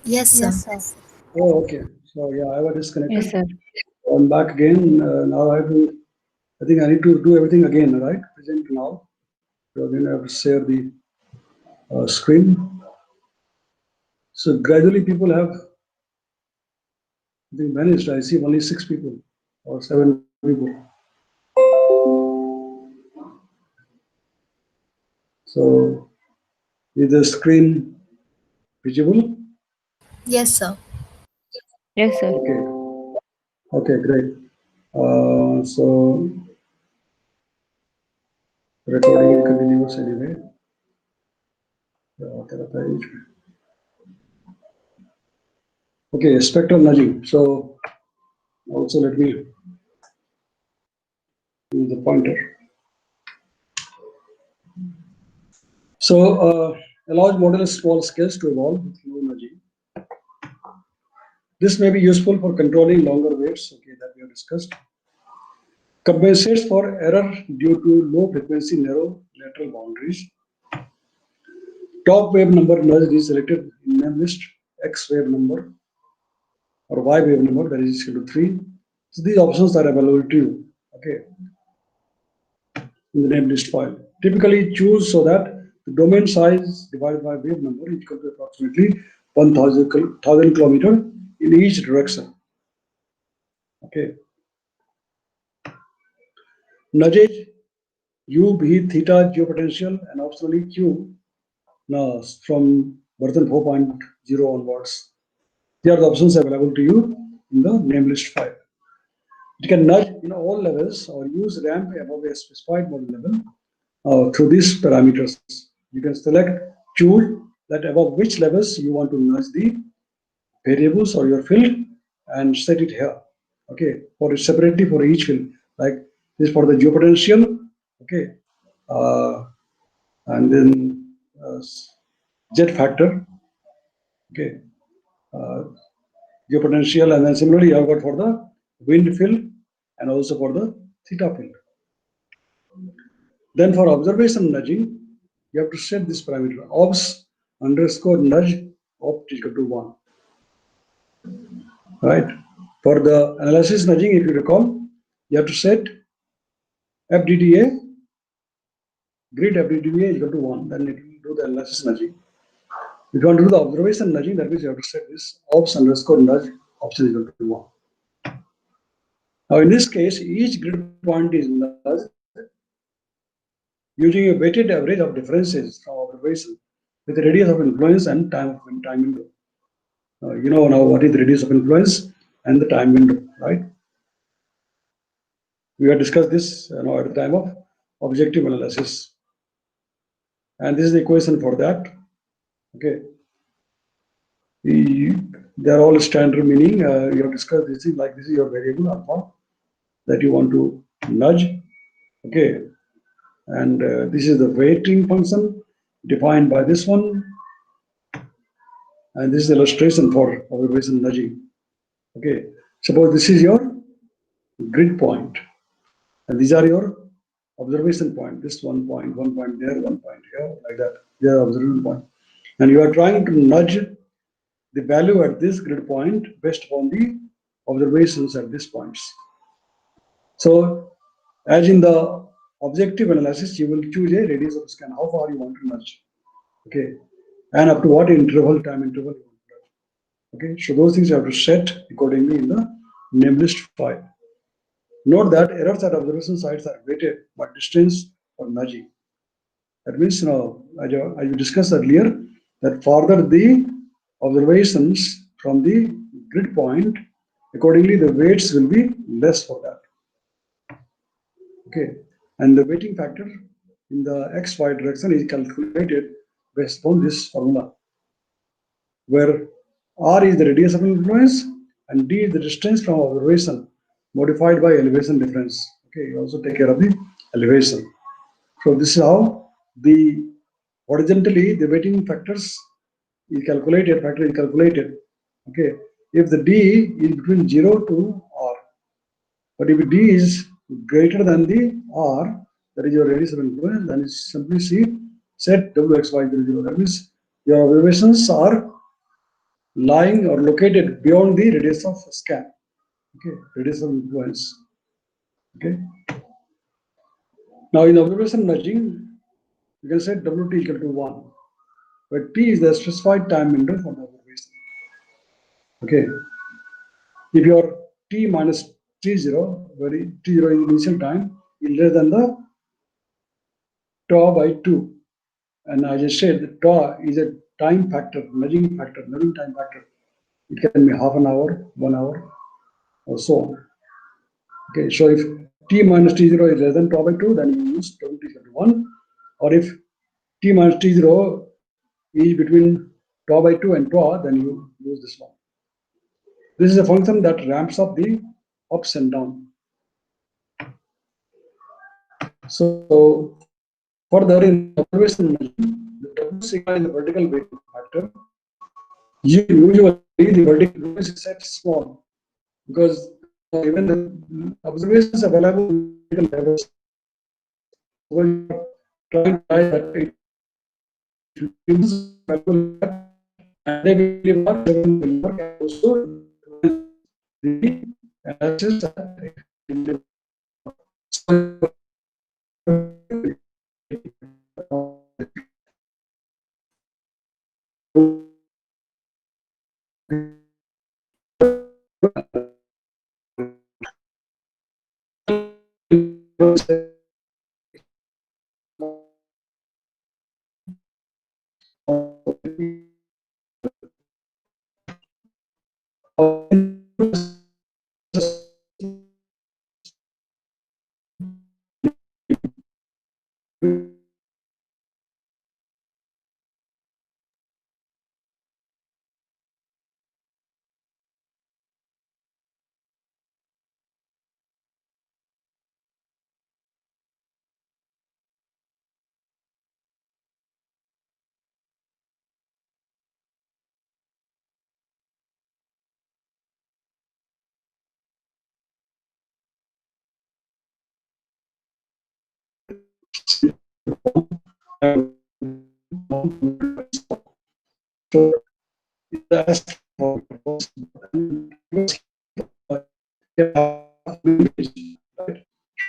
Yes, sir. Yes, sir. Oh, okay. So yeah, I was disconnected. Yes, sir. I'm back again. Now I have to. I think I need to do everything again, right? Present now. So again, I have to share the screen. So gradually, people have, I think, vanished. I see only 6 people or 7 people. So is the screen visible? Yes, sir. Yes, sir. Okay. Okay, great. So recording continues anyway. Okay, spectral nudging. So also let me use the pointer. So a large model is small scales to evolve with low nudging. This may be useful for controlling longer waves, okay, that we have discussed. Compensates for error due to low frequency narrow lateral boundaries. Top wave number nudge is selected in name list, X wave number or Y wave number that is equal to 3. So these options are available to you, okay, in the name list file. Typically choose so that the domain size divided by wave number is equal to approximately 1000 kilometer in each direction. Okay. Nudge U, V, theta, geopotential, and optionally Q now from version 4.0 onwards. These are the options available to you in the name list file. You can nudge in all levels or use ramp above a specified model level through these parameters. You can choose that above which levels you want to nudge the variables or your field and set it here. Okay, for separately for each field, like this for the geopotential. Okay, and then jet factor. Okay, geopotential, and then similarly you have got for the wind field and also for the theta field. Then for observation nudging, you have to set this parameter obs underscore nudge opt equal to 1. Right? For the analysis nudging, if you recall, you have to set FDDA, grid FDDA equal to 1, then it will do the analysis nudging. If you want to do the observation nudging, that means you have to set this obs underscore nudge option equal to 1. Now in this case, each grid point is nudged using a weighted average of differences from observation with the radius of influence and time window. You know now what is the radius of influence and the time window, right? We have discussed this at the time of objective analysis. And this is the equation for that. Okay. They are all standard meaning. You have discussed this is like this is your variable alpha that you want to nudge. Okay. And this is the weighting function defined by this one. And this is the illustration for observation nudging. Okay. Suppose this is your grid point. And these are your observation point. This 1 point, 1 point there, 1 point here, like that. They are observation point. And you are trying to nudge the value at this grid point based upon the observations at these points. So, as in the objective analysis, you will choose a radius of scan, how far you want to nudge. Okay. And up to what interval, time interval you want to nudge. Okay. So, those things you have to set accordingly in the name list file. Note that errors at observation sites are weighted by distance for nudging. That means, as we discussed earlier, that further the observations from the grid point, accordingly the weights will be less for that. Okay, and the weighting factor in the XY direction is calculated based upon this formula, where R is the radius of influence and D is the distance from observation modified by elevation difference. Okay, you also take care of the elevation. So this is how the horizontally the weighting factors is calculated, factor is calculated. Okay, if the D is between 0 to R, but if D is greater than the R, that is your radius of influence, then it's simply set WXY0. That means Your observations are lying or located beyond the radius of scan. Okay, radius of influence. Okay. Now in observation merging, you can say WT equal to 1, where T is the specified time window for the observation. Okay. If your T minus T0, where T0 is initial time, is less than the tau by 2. And I just said that tau is a time factor, measuring time factor. It can be half an hour, 1 hour, or so on. Okay, so if T minus T0 is less than tau by 2, then you use WT equal to 1. Or if T minus T0 is between tau by 2 and tau, then you use this one. This is a function that ramps up the ups and down. So further in observation, the W sigma is the vertical weight factor. Usually the vertical weight is set small because even the observations available in vertical levels, when trying to try that it and they will work and also the analysis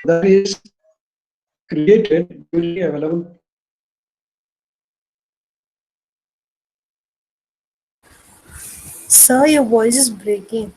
that is created usually available. Sir, your voice is breaking.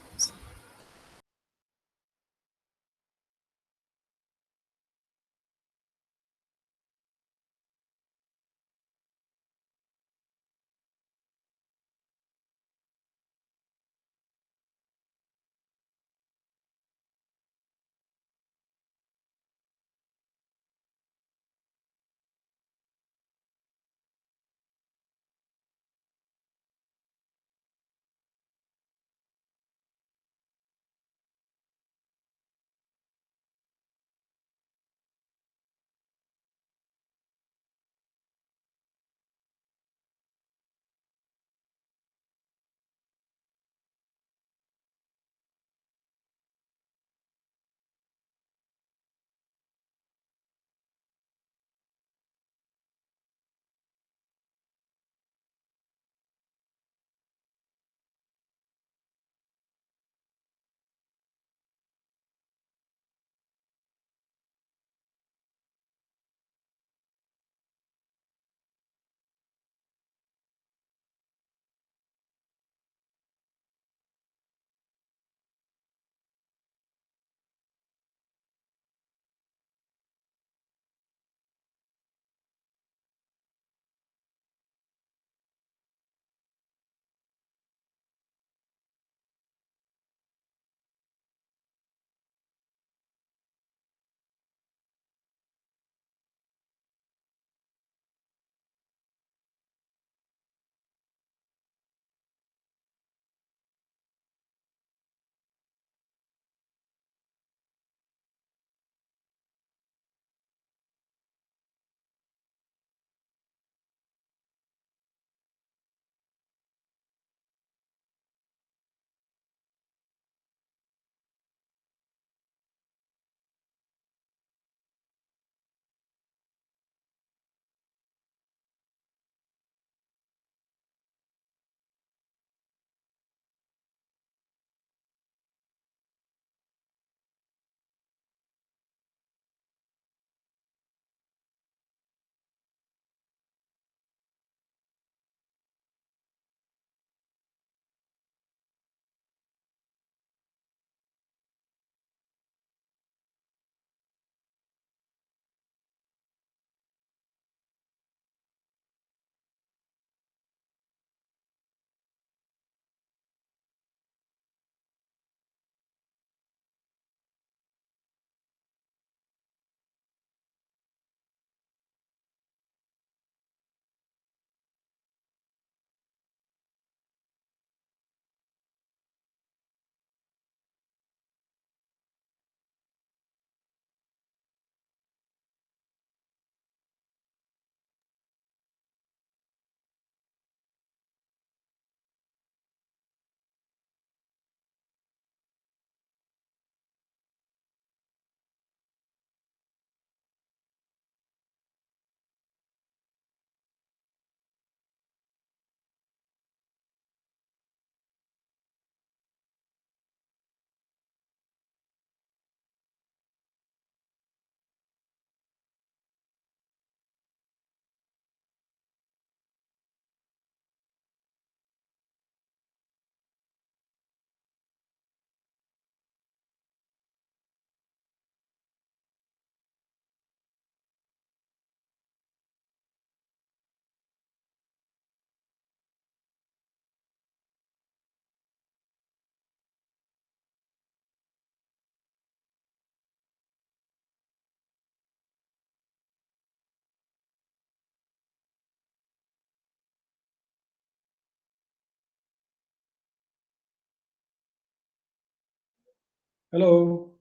Hello.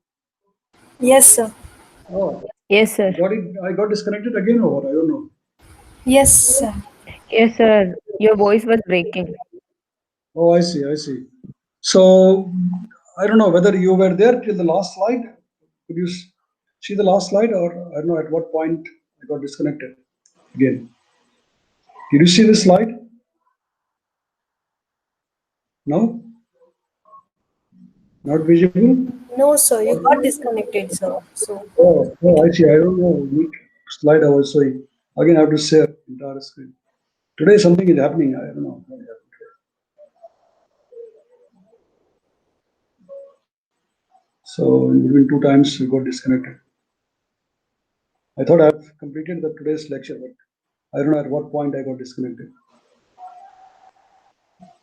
Yes, sir. Oh, Yes, sir. I got disconnected again, or I don't know. Yes, sir. Yes, sir. Your voice was breaking. Oh, I see. I see. So I don't know whether you were there till the last slide. Could you see the last slide, or I don't know at what point I got disconnected again? Did you see the slide? No, not visible. No, sir. You got disconnected, sir. So, Oh, I see. I don't know which slide I was showing. Again, I have to share entire screen. Today something is happening. I don't know. What happened today. So in between two times we got disconnected. I thought I've completed the today's lecture, but I don't know at what point I got disconnected.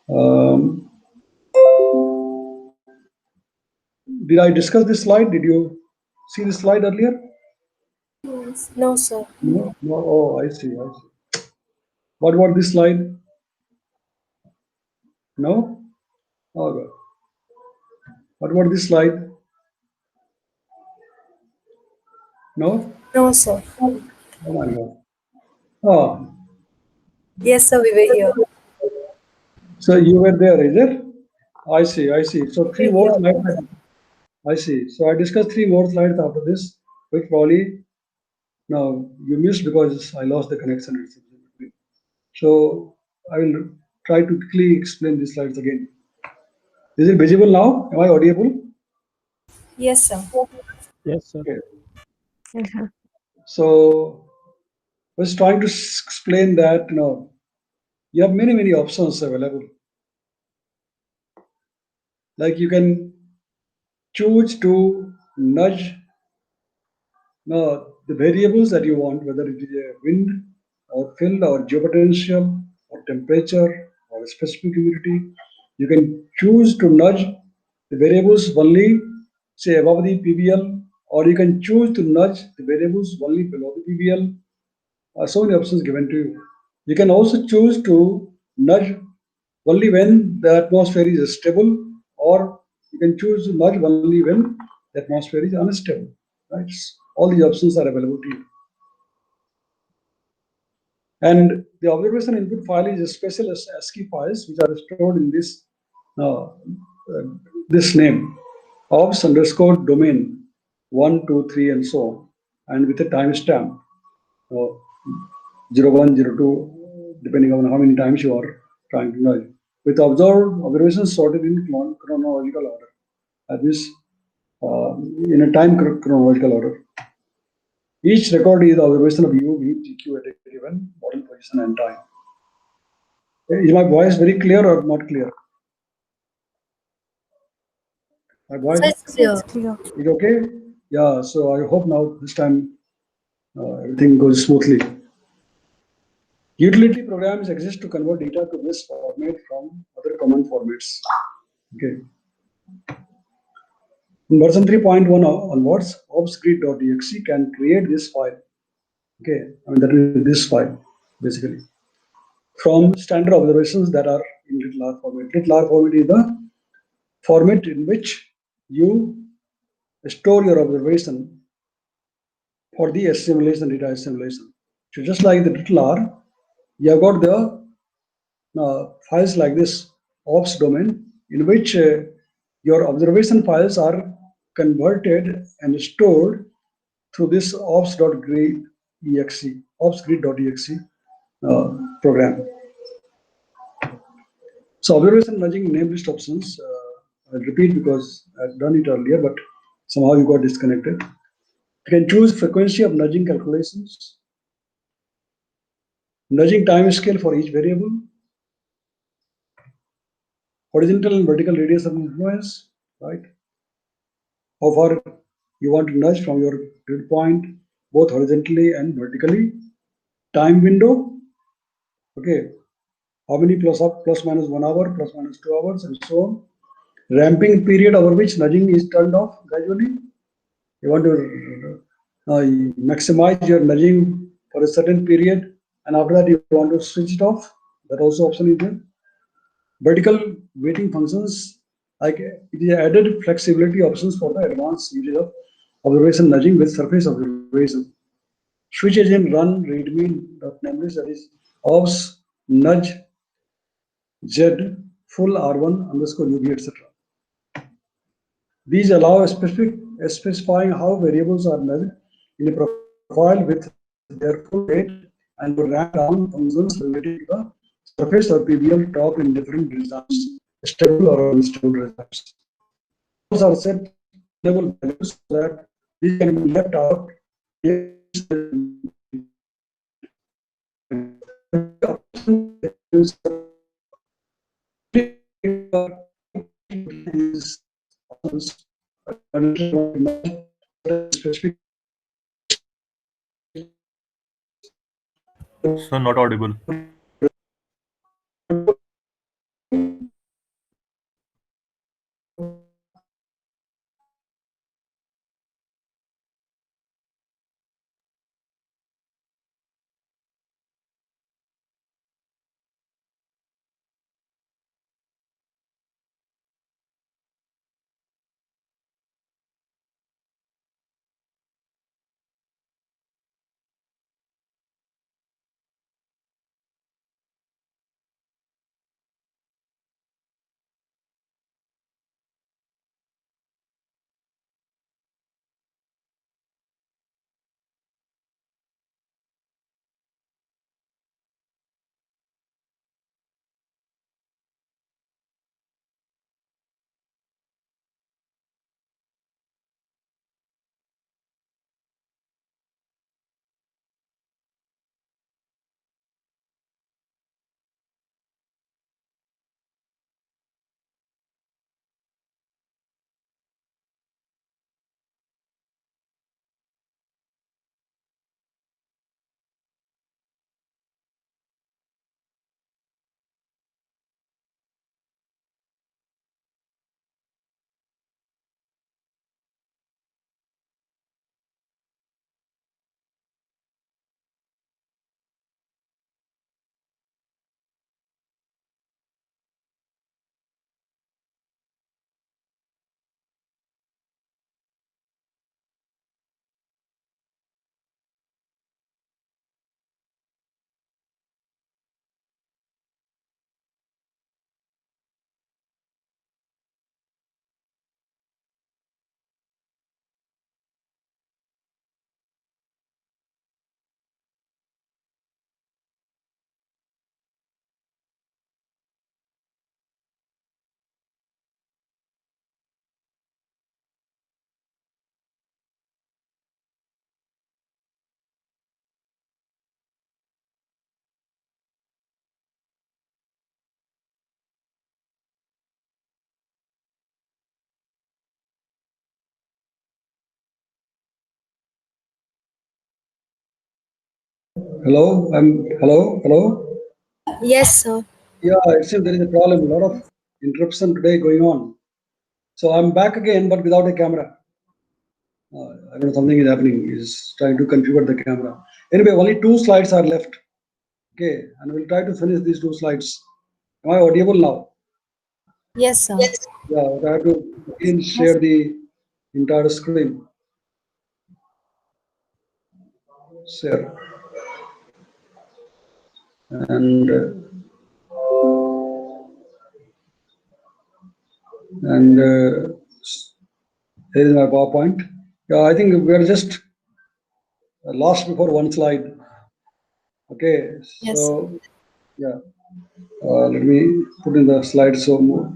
Um, did I discuss this slide? Did you see this slide earlier? no, sir. No. No. Oh, I see. I see. What about this slide? No. Oh God. What about this slide? No. No, sir. Oh my God. Oh, Yes, sir. We were here. so you were there, is it? I see. I see. So three more Yeah. slides. I see. So I discussed three more slides after this, which probably now you missed because I lost the connection. So I will try to quickly explain these slides again. Is it visible now? Am I audible? Yes, sir. Yes, sir. Okay. Yes, sir. So I was trying to explain that you have many options available. Like you can choose to nudge the variables that you want, whether it is a wind or field or geopotential or temperature or specific humidity. You can choose to nudge the variables only, say above the PBL, or you can choose to nudge the variables only below the PBL. So many options given to you. You can also choose to nudge only when the atmosphere is stable, or you can choose to nudge only when the atmosphere is unstable. Right? All these options are available to you. And the observation input file is a special ASCII files which are stored in this name, obs underscore domain 1, 2, 3, and so on, and with a timestamp 01, 02, depending on how many times you are trying to nudge. With observations sorted in chronological order, that is in a time chronological order. Each record is the observation of U, V, GQ at a given model position and time. Is my voice very clear or not clear? My voice Sir, it's clear. It's clear. is okay? Yeah, so I hope now this time everything goes smoothly. Utility programs exist to convert data to this format from other common formats. Okay. In version 3.1 onwards, obsgrid.exe can create this file. Okay, I mean that is this file basically from standard observations that are in little r format. Little r format is the format in which you store your observation for the assimilation, data assimilation. So just like the little r, you have got the files like this ops domain in which your observation files are converted and stored through this ops.grid.exe program. So observation nudging name list options, I'll repeat because I've done it earlier, but somehow you got disconnected. You can choose frequency of nudging calculations, nudging time scale for each variable, horizontal and vertical radius of influence, right? How far you want to nudge from your grid point, both horizontally and vertically. Time window, okay. How many plus minus 1 hour, plus minus 2 hours, and so on. Ramping period over which nudging is turned off gradually. You want to maximize your nudging for a certain period, and after that you want to switch it off. That also option is there. Vertical weighting functions like it is added flexibility options for the advanced usage of observation nudging with surface observation. Switch agent run readme.nameless, that is obs nudge z full r1 underscore ub, etc. These allow specifying how variables are nudged in a profile with their full weight and would ramp down functions related to the surface or PBL top in different results, stable or unstable results. Those are set level values so that these can be left out. Specific. So not audible. Hello, hello. Yes, sir. Yeah, it seems there is a problem. A lot of interruption today going on. So I'm back again, but without a camera. I don't know, something is happening. He's trying to configure the camera. Anyway, only 2 slides are left. Okay, and we'll try to finish these 2 slides. Am I audible now? Yes, sir. Yeah, I have to again share the entire screen. Share. And here is my PowerPoint. Yeah, I think we are just lost before one slide. Okay, Yes. so yeah, let me put in the slide so more.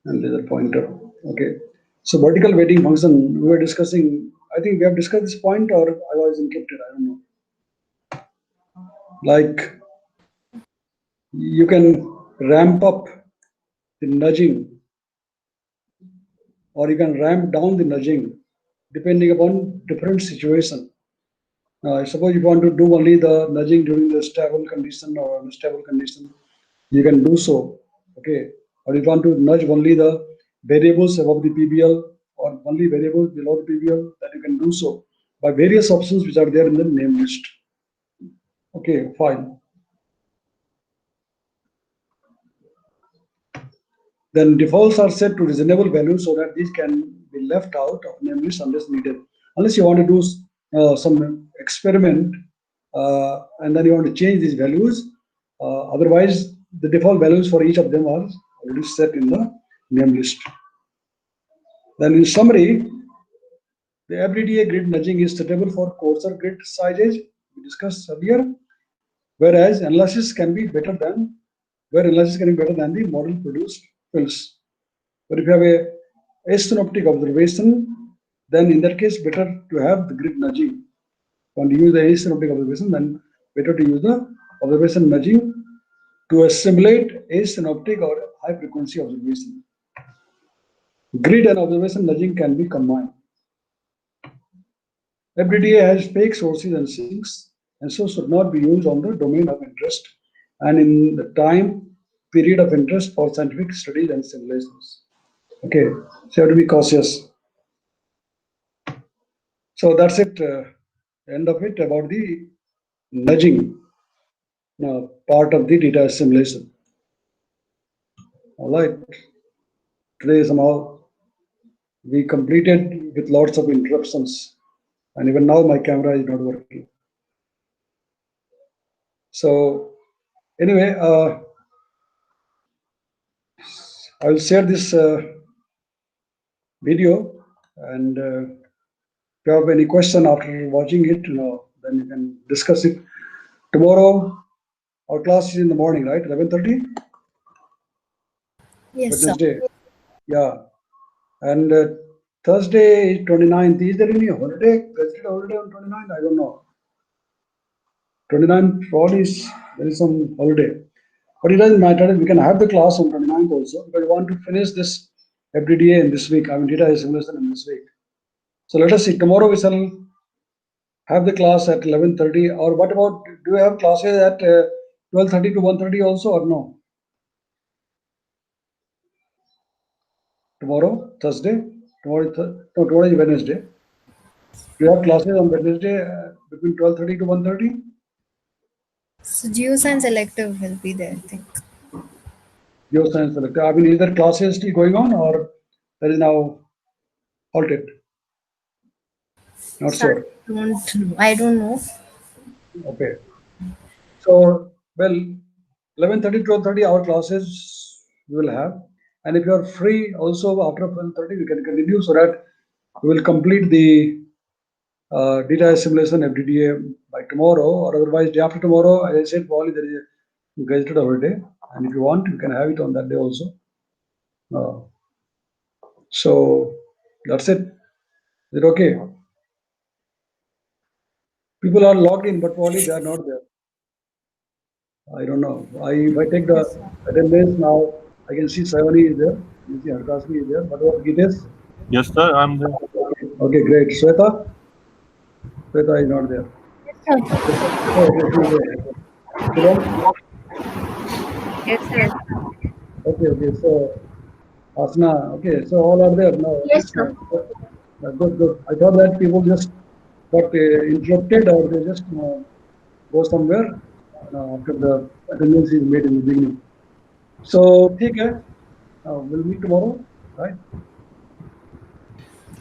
And there's a pointer. Okay, so vertical weighting function we were discussing. I think we have discussed this point, or I was encrypted. I don't know. Like you can ramp up the nudging, or you can ramp down the nudging, depending upon different situation. Suppose you want to do only the nudging during the stable condition or unstable condition, you can do so. Okay, or if you want to nudge only the variables above the PBL or only variables below the PBL, that you can do so by various options which are there in the name list. Okay, fine. Then defaults are set to reasonable values so that these can be left out of name list unless needed. Unless you want to do some experiment and then you want to change these values. Otherwise, the default values for each of them are already set in the name list. Then in summary, the FDDA grid nudging is suitable for coarser grid sizes we discussed earlier, whereas analysis can be better than the model produced fields. But if you have a asynoptic observation, then in that case, better to have the grid nudging. When you use the asynoptic observation, then better to use the observation nudging to assimilate asynoptic or high frequency observation. Grid and observation nudging can be combined. FDDA has fake sources and sinks, and so should not be used on the domain of interest and in the time period of interest for scientific studies and simulations. Okay, so you have to be cautious. So that's it, end of it about the nudging part of the data assimilation. All right, today somehow we completed with lots of interruptions, and even now my camera is not working. So anyway, I will share this video, and if you have any question after watching it, then you can discuss it. Tomorrow, our class is in the morning, right? 11:30? Yes, sir. Wednesday. Yeah. And Thursday, 29th. Is there any holiday? Gazetted holiday on 29th? I don't know. 29th, probably there is some holiday. But it doesn't matter. We can have the class on 29th also, because we want to finish this FDDA in this week. I mean, data assimilation in this week. So let us see. Tomorrow we shall have the class at 11:30. Or what about, do you have classes at 12:30 to 1:30 also, or no? Tomorrow, Thursday? Tomorrow is Wednesday. Do you have classes on Wednesday between 12:30 to 1:30? So geoscience elective will be there, I think. Geoscience selected. I mean, is there classes still going on, or that is now halted? Not sure. I don't know. Okay. So, well, 11:30, 12:30, our classes we will have. And if you are free also after 12:30, we can continue so that we will complete the data assimilation FDDA by tomorrow, or otherwise day after tomorrow. As I said, probably there is a gazetted holiday, and if you want, you can have it on that day also. So that's it. Is it okay? People are logged in, but probably they are not there. I don't know. If I take the attendance now, I can see Savani is there. I can see Harkasmi is there. What about Gitesh? Yes, sir, I'm there. Okay, great. Shweta? Shweta is not there. Shivam? Yes, sir. Okay. So, Asna, okay. So all are there now. Yes, sir. Good. I thought that people just got interrupted, or they just go somewhere after the attendance is made in the beginning. So, okay. We'll meet tomorrow, right?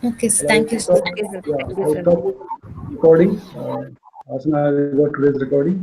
Okay, so thank you, sir. Okay, sir. Yeah, Thank you, I'll sir. stop recording. Asna has got today's recording.